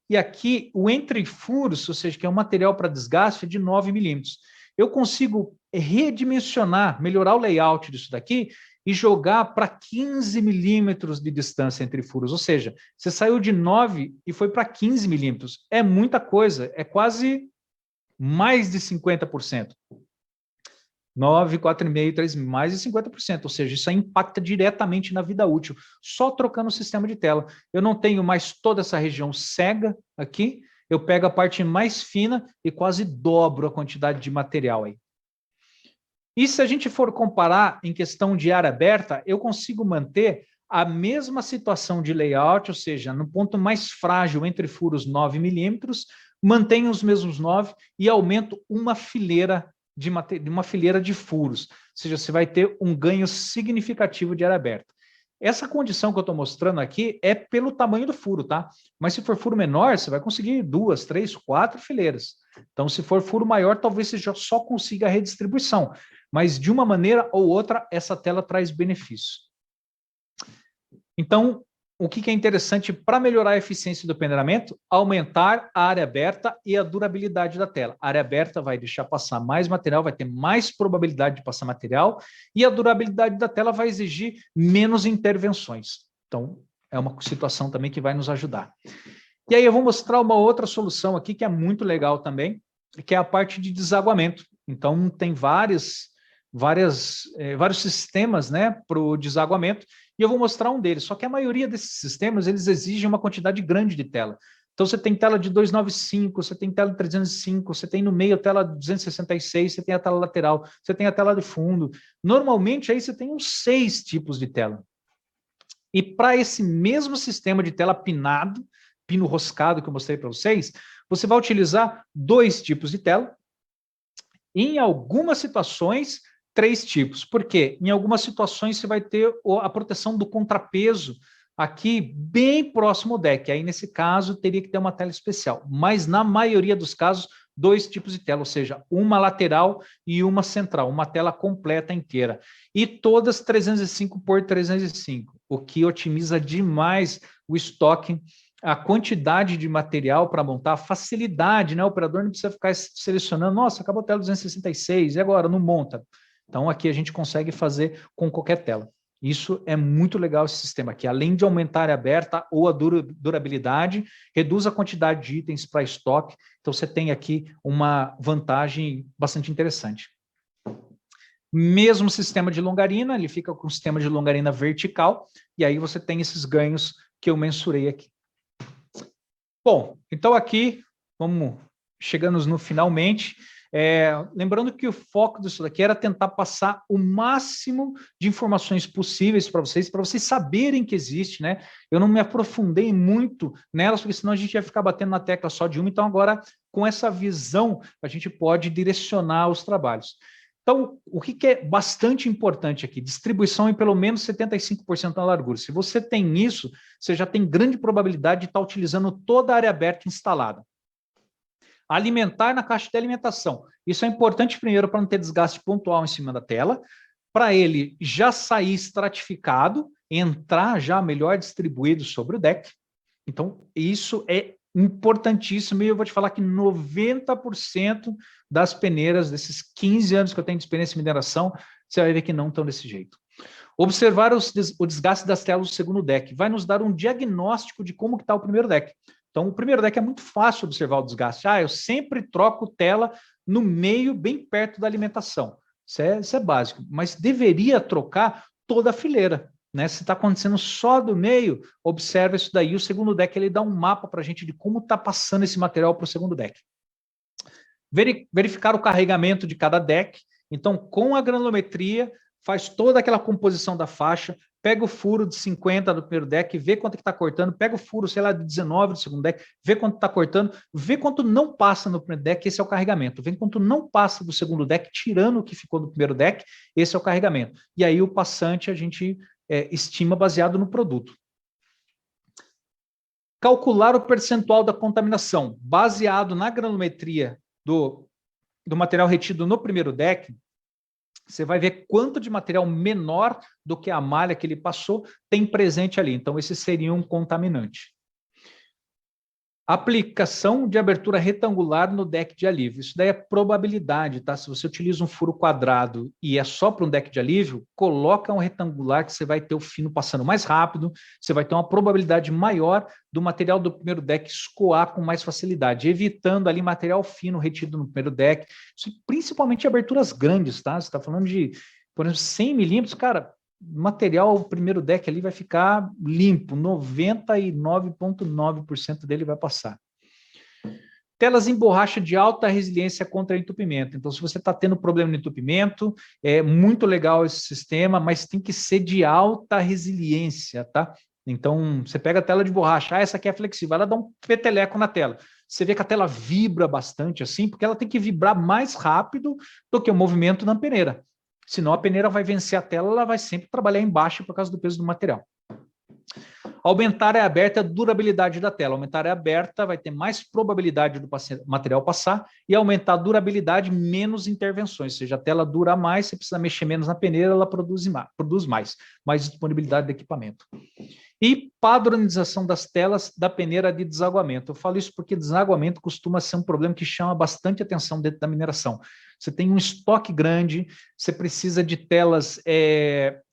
e aqui o entre furos, ou seja, que é um material para desgaste, é de 9 milímetros. Eu consigo redimensionar, melhorar o layout disso daqui e jogar para 15 milímetros de distância entre furos, ou seja, você saiu de 9 e foi para 15 milímetros. É muita coisa, é quase mais de 50%. 9, 4,5, 3, mais de 50%, ou seja, isso aí impacta diretamente na vida útil, só trocando o sistema de tela. Eu não tenho mais toda essa região cega aqui, eu pego a parte mais fina e quase dobro a quantidade de material aí. E se a gente for comparar em questão de área aberta, eu consigo manter a mesma situação de layout, ou seja, no ponto mais frágil entre furos 9 milímetros, mantenho os mesmos 9 e aumento uma fileira de furos, ou seja, você vai ter um ganho significativo de área aberta. Essa condição que eu estou mostrando aqui é pelo tamanho do furo, tá? Mas se for furo menor, você vai conseguir 2, 3, 4 fileiras. Então, se for furo maior, talvez você já só consiga a redistribuição. Mas, de uma maneira ou outra, essa tela traz benefício. Então, o que é interessante para melhorar a eficiência do peneiramento? Aumentar a área aberta e a durabilidade da tela. A área aberta vai deixar passar mais material, vai ter mais probabilidade de passar material, e a durabilidade da tela vai exigir menos intervenções. Então, é uma situação também que vai nos ajudar. E aí eu vou mostrar uma outra solução aqui que é muito legal também, que é a parte de desaguamento. Então, tem vários sistemas, né, para o desaguamento, e eu vou mostrar um deles. Só que a maioria desses sistemas, eles exigem uma quantidade grande de tela. Então, você tem tela de 295, você tem tela de 305, você tem no meio a tela de 266, você tem a tela lateral, você tem a tela de fundo. Normalmente, aí você tem uns 6 tipos de tela. E para esse mesmo sistema de tela pinado, pino roscado que eu mostrei para vocês, você vai utilizar 2 tipos de tela. Em algumas situações, 3 tipos. Por quê? Em algumas situações você vai ter a proteção do contrapeso aqui bem próximo ao deck. Aí, nesse caso, teria que ter uma tela especial. Mas, na maioria dos casos, 2 tipos de tela, ou seja, uma lateral e uma central, uma tela completa inteira. E todas 305 por 305, o que otimiza demais o estoque, a quantidade de material para montar, a facilidade, né? O operador não precisa ficar selecionando, nossa, acabou a tela 266, e agora? Não monta. Então, aqui a gente consegue fazer com qualquer tela. Isso é muito legal, esse sistema aqui. Além de aumentar a área aberta ou a durabilidade, reduz a quantidade de itens para estoque. Então, você tem aqui uma vantagem bastante interessante. Mesmo sistema de longarina, ele fica com o sistema de longarina vertical, e aí você tem esses ganhos que eu mensurei aqui. Bom, então aqui, vamos chegando no finalmente. Lembrando que o foco disso daqui era tentar passar o máximo de informações possíveis para vocês saberem que existe, né? Eu não me aprofundei muito nelas, porque senão a gente ia ficar batendo na tecla só de uma. Então, agora, com essa visão, a gente pode direcionar os trabalhos. Então, o que é bastante importante aqui? Distribuição em pelo menos 75% na largura. Se você tem isso, você já tem grande probabilidade de estar utilizando toda a área aberta instalada. Alimentar na caixa de alimentação. Isso é importante, primeiro, para não ter desgaste pontual em cima da tela, para ele já sair estratificado, entrar já melhor distribuído sobre o deck. Então, isso é importantíssimo, e eu vou te falar que 90% das peneiras, desses 15 anos que eu tenho de experiência em mineração, você vai ver que não estão desse jeito. Observar o desgaste das telas do segundo deck vai nos dar um diagnóstico de como está o primeiro deck. Então, o primeiro deck é muito fácil observar o desgaste. Eu sempre troco tela no meio, bem perto da alimentação. Isso é básico, mas deveria trocar toda a fileira, né? Se está acontecendo só do meio, observa isso daí. O segundo deck ele dá um mapa para a gente de como está passando esse material para o segundo deck. Verificar o carregamento de cada deck. Então, com a granulometria, faz toda aquela composição da faixa, pega o furo de 50 do primeiro deck, vê quanto que está cortando, pega o furo, sei lá, de 19 do segundo deck, vê quanto está cortando, vê quanto não passa no primeiro deck, esse é o carregamento. Vê quanto não passa do segundo deck, tirando o que ficou do primeiro deck, esse é o carregamento. E aí o passante a gente estima baseado no produto. Calcular o percentual da contaminação, baseado na granulometria do material retido no primeiro deck, você vai ver quanto de material menor do que a malha que ele passou tem presente ali. Então, esse seria um contaminante. Aplicação de abertura retangular no deck de alívio. Isso daí é probabilidade, tá? Se você utiliza um furo quadrado e é só para um deck de alívio, coloca um retangular que você vai ter o fino passando mais rápido, você vai ter uma probabilidade maior do material do primeiro deck escoar com mais facilidade, evitando ali material fino retido no primeiro deck, isso, principalmente aberturas grandes, tá? Você está falando de, por exemplo, 100 milímetros, cara, material, o primeiro deck ali vai ficar limpo, 99,9% dele vai passar. Telas em borracha de alta resiliência contra entupimento. Então, se você está tendo problema de entupimento, é muito legal esse sistema, mas tem que ser de alta resiliência, tá? Então, você pega a tela de borracha, essa aqui é flexível, ela dá um peteleco na tela. Você vê que a tela vibra bastante assim, porque ela tem que vibrar mais rápido do que o movimento na peneira. Senão a peneira vai vencer a tela, ela vai sempre trabalhar embaixo por causa do peso do material. Aumentar a área aberta, a durabilidade da tela. Aumentar a área aberta vai ter mais probabilidade do material passar e aumentar a durabilidade, menos intervenções. Ou seja, a tela dura mais, você precisa mexer menos na peneira, ela produz mais disponibilidade de equipamento. E padronização das telas da peneira de desaguamento. Eu falo isso porque desaguamento costuma ser um problema que chama bastante atenção dentro da mineração. Você tem um estoque grande, você precisa de telas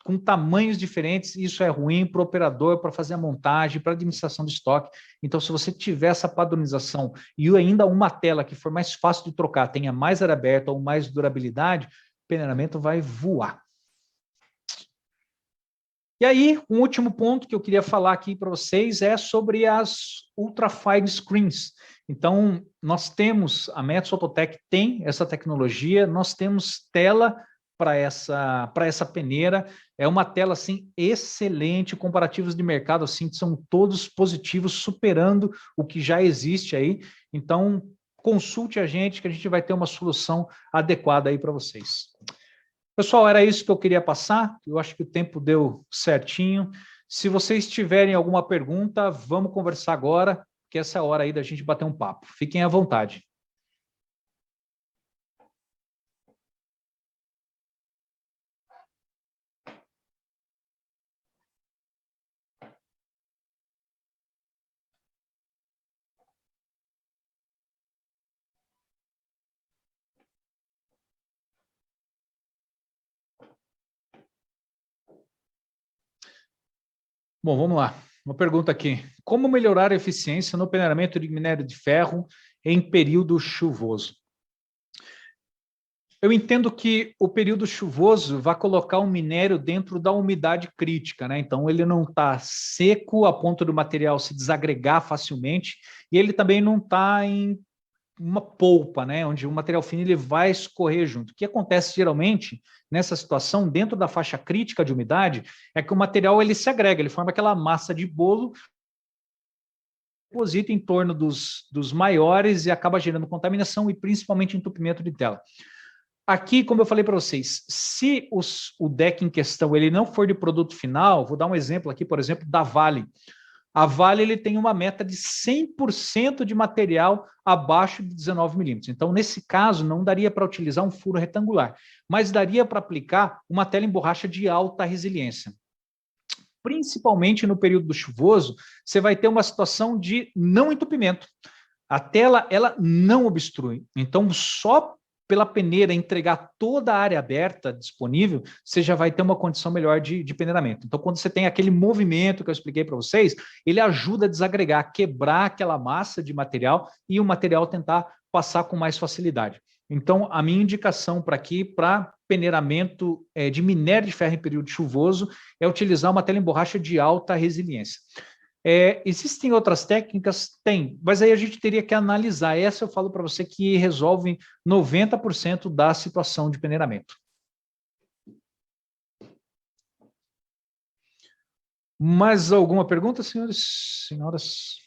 com tamanhos diferentes, isso é ruim para o operador, para fazer a montagem, para a administração do estoque. Então, se você tiver essa padronização e ainda uma tela que for mais fácil de trocar, tenha mais área aberta ou mais durabilidade, o peneiramento vai voar. E aí, um último ponto que eu queria falar aqui para vocês é sobre as ultra-fine screens. Então, nós temos, a Metso Outotec tem essa tecnologia, nós temos tela para essa peneira, é uma tela, assim, excelente, comparativos de mercado, assim, são todos positivos, superando o que já existe aí. Então, consulte a gente, que a gente vai ter uma solução adequada aí para vocês. Pessoal, era isso que eu queria passar, eu acho que o tempo deu certinho. Se vocês tiverem alguma pergunta, vamos conversar agora, que essa é a hora aí da gente bater um papo. Fiquem à vontade. Bom, vamos lá. Uma pergunta aqui. Como melhorar a eficiência no peneiramento de minério de ferro em período chuvoso? Eu entendo que o período chuvoso vai colocar o minério dentro da umidade crítica, né? Então, ele não está seco a ponto do material se desagregar facilmente e ele também não está em uma polpa, né, onde o material fino ele vai escorrer junto. O que acontece geralmente nessa situação, dentro da faixa crítica de umidade, é que o material ele se agrega, ele forma aquela massa de bolo, deposita em torno dos maiores e acaba gerando contaminação e principalmente entupimento de tela. Aqui, como eu falei para vocês, se o deck em questão ele não for de produto final, vou dar um exemplo aqui, por exemplo, da Vale. A Vale ele tem uma meta de 100% de material abaixo de 19 milímetros. Então, nesse caso, não daria para utilizar um furo retangular, mas daria para aplicar uma tela em borracha de alta resiliência. Principalmente no período do chuvoso, você vai ter uma situação de não entupimento. A tela ela não obstrui. Então, só pela peneira entregar toda a área aberta disponível, você já vai ter uma condição melhor de peneiramento. Então, quando você tem aquele movimento que eu expliquei para vocês, ele ajuda a desagregar, quebrar aquela massa de material e o material tentar passar com mais facilidade. Então, a minha indicação para aqui, para peneiramento de minério de ferro em período chuvoso é utilizar uma tela em borracha de alta resiliência. Existem outras técnicas? Tem, mas aí a gente teria que analisar. Essa eu falo para você que resolve 90% da situação de peneiramento. Mais alguma pergunta, senhores, senhoras?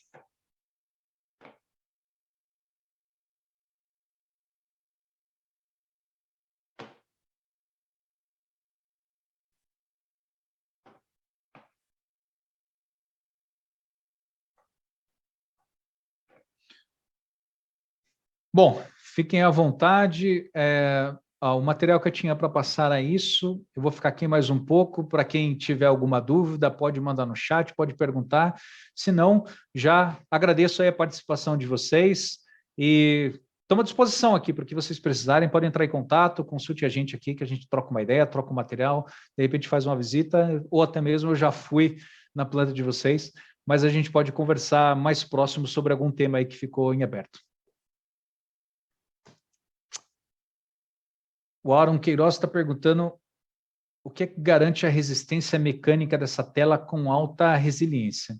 Bom, fiquem à vontade. O material que eu tinha para passar é isso. Eu vou ficar aqui mais um pouco. Para quem tiver alguma dúvida, pode mandar no chat, pode perguntar. Se não, já agradeço aí a participação de vocês e estamos à disposição aqui para o que vocês precisarem. Podem entrar em contato, consulte a gente aqui, que a gente troca uma ideia, troca um material, de repente faz uma visita, ou até mesmo eu já fui na planta de vocês, mas a gente pode conversar mais próximo sobre algum tema aí que ficou em aberto. O Aaron Queiroz está perguntando o que é que garante a resistência mecânica dessa tela com alta resiliência.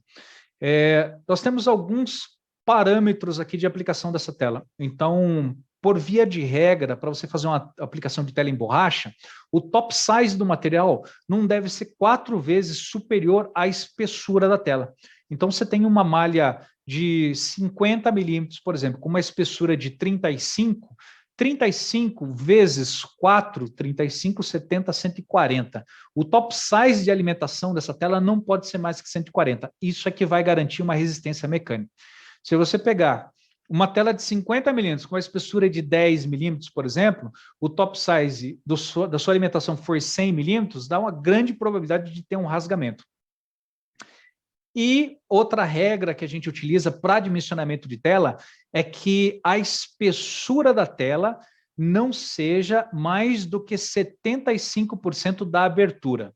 Nós temos alguns parâmetros aqui de aplicação dessa tela. Então, por via de regra, para você fazer uma aplicação de tela em borracha, o top size do material não deve ser 4 vezes superior à espessura da tela. Então, você tem uma malha de 50 milímetros, por exemplo, com uma espessura de 35 vezes 4, 35, 70, 140. O top size de alimentação dessa tela não pode ser mais que 140. Isso é que vai garantir uma resistência mecânica. Se você pegar uma tela de 50 milímetros com uma espessura de 10 milímetros, por exemplo, o top size da sua alimentação for 100 milímetros, dá uma grande probabilidade de ter um rasgamento. E outra regra que a gente utiliza para dimensionamento de tela é que a espessura da tela não seja mais do que 75% da abertura.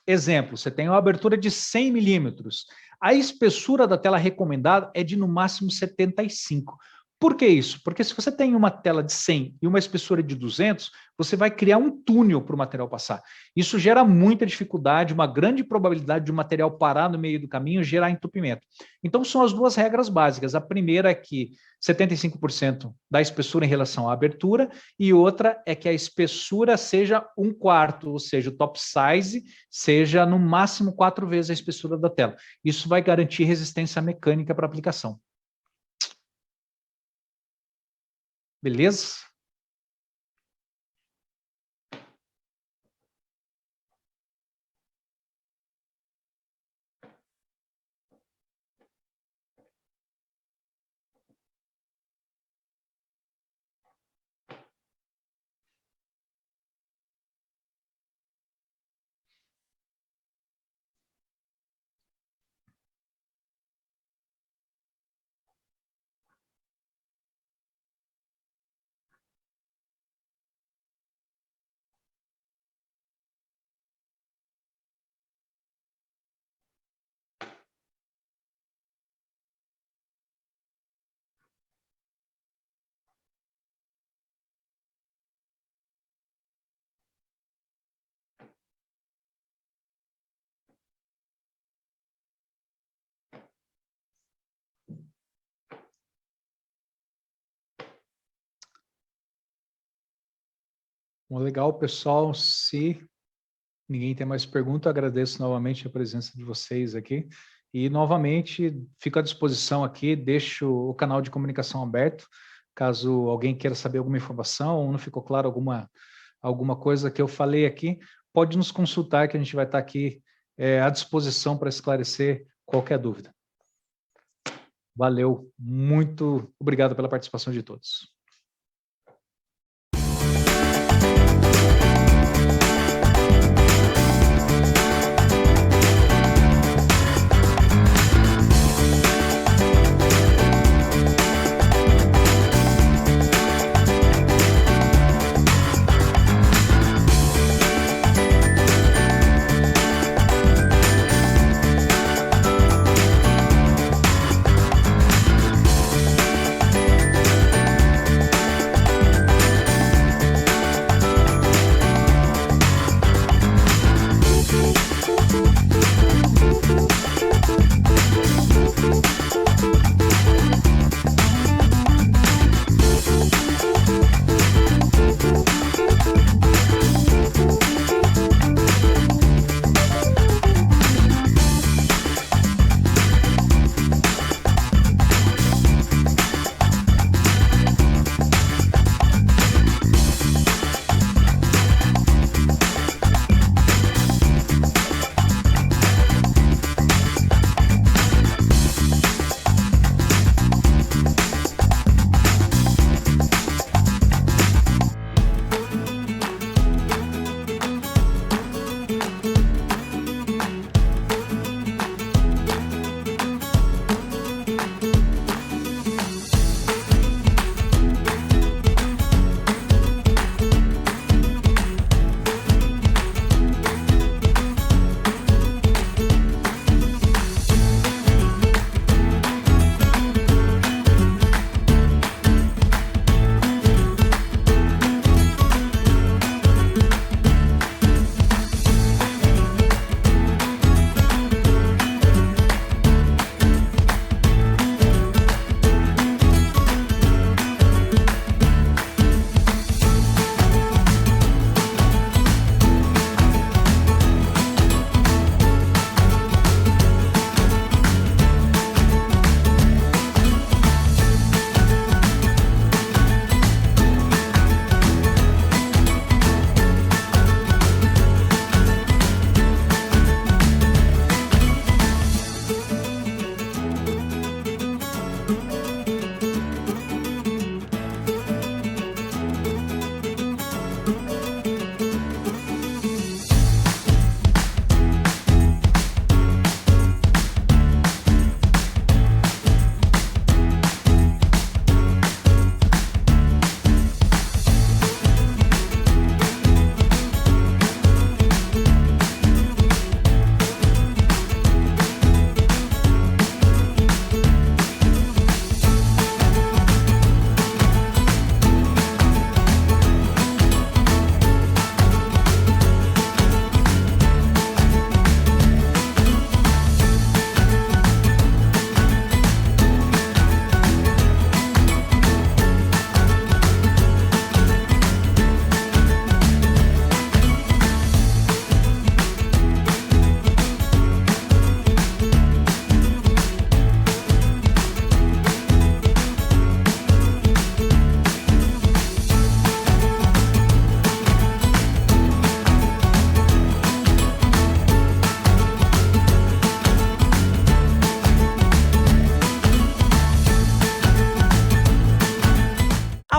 Exemplo, você tem uma abertura de 100 milímetros. A espessura da tela recomendada é de no máximo 75. Por que isso? Porque se você tem uma tela de 100 e uma espessura de 200, você vai criar um túnel para o material passar. Isso gera muita dificuldade, uma grande probabilidade de o material parar no meio do caminho e gerar entupimento. Então, são as duas regras básicas. A primeira é que 75% da espessura em relação à abertura, e outra é que a espessura seja 1/4, ou seja, o top size seja no máximo 4 vezes a espessura da tela. Isso vai garantir resistência mecânica para a aplicação. Beleza? Bom, legal, pessoal. Se ninguém tem mais pergunta, agradeço novamente a presença de vocês aqui. E, novamente, fico à disposição aqui, deixo o canal de comunicação aberto, caso alguém queira saber alguma informação ou não ficou claro alguma coisa que eu falei aqui, pode nos consultar que a gente vai estar aqui à disposição para esclarecer qualquer dúvida. Valeu, muito obrigado pela participação de todos.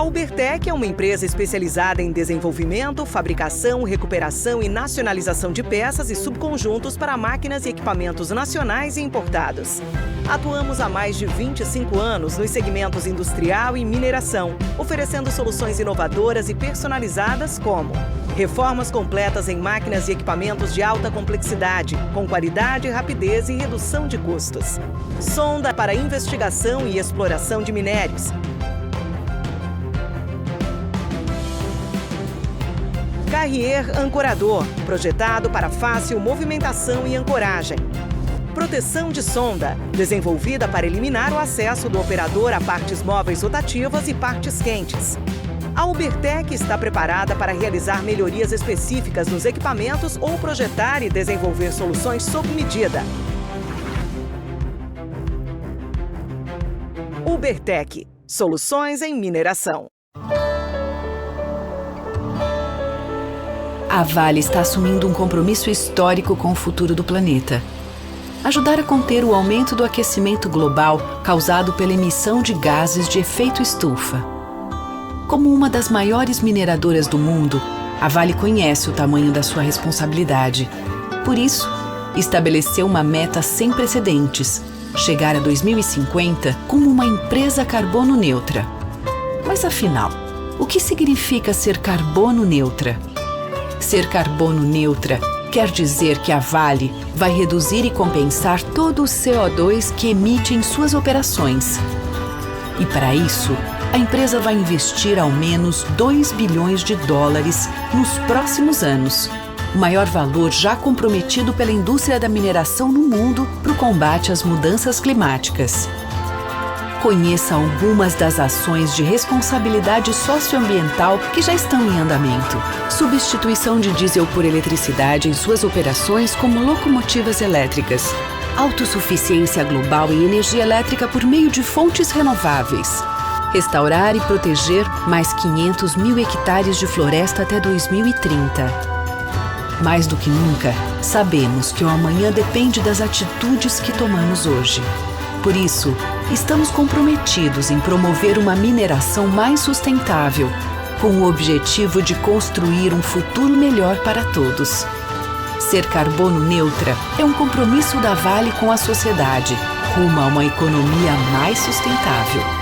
A Ubertec é uma empresa especializada em desenvolvimento, fabricação, recuperação e nacionalização de peças e subconjuntos para máquinas e equipamentos nacionais e importados. Atuamos há mais de 25 anos nos segmentos industrial e mineração, oferecendo soluções inovadoras e personalizadas como reformas completas em máquinas e equipamentos de alta complexidade, com qualidade, rapidez e redução de custos. Sonda para investigação e exploração de minérios. Carrier ancorador, projetado para fácil movimentação e ancoragem. Proteção de sonda, desenvolvida para eliminar o acesso do operador a partes móveis rotativas e partes quentes. A Ubertec está preparada para realizar melhorias específicas nos equipamentos ou projetar e desenvolver soluções sob medida. Ubertec, soluções em mineração. A Vale está assumindo um compromisso histórico com o futuro do planeta. Ajudar a conter o aumento do aquecimento global causado pela emissão de gases de efeito estufa. Como uma das maiores mineradoras do mundo, a Vale conhece o tamanho da sua responsabilidade. Por isso, estabeleceu uma meta sem precedentes: chegar a 2050 como uma empresa carbono neutra. Mas afinal, o que significa ser carbono neutra? Ser carbono neutra quer dizer que a Vale vai reduzir e compensar todo o CO2 que emite em suas operações. E para isso, a empresa vai investir ao menos 2 bilhões de dólares nos próximos anos, o maior valor já comprometido pela indústria da mineração no mundo para o combate às mudanças climáticas. Conheça algumas das ações de responsabilidade socioambiental que já estão em andamento. Substituição de diesel por eletricidade em suas operações como locomotivas elétricas. Autossuficiência global em energia elétrica por meio de fontes renováveis. Restaurar e proteger mais 500 mil hectares de floresta até 2030. Mais do que nunca, sabemos que o amanhã depende das atitudes que tomamos hoje. Por isso, estamos comprometidos em promover uma mineração mais sustentável, com o objetivo de construir um futuro melhor para todos. Ser carbono neutra é um compromisso da Vale com a sociedade, rumo a uma economia mais sustentável.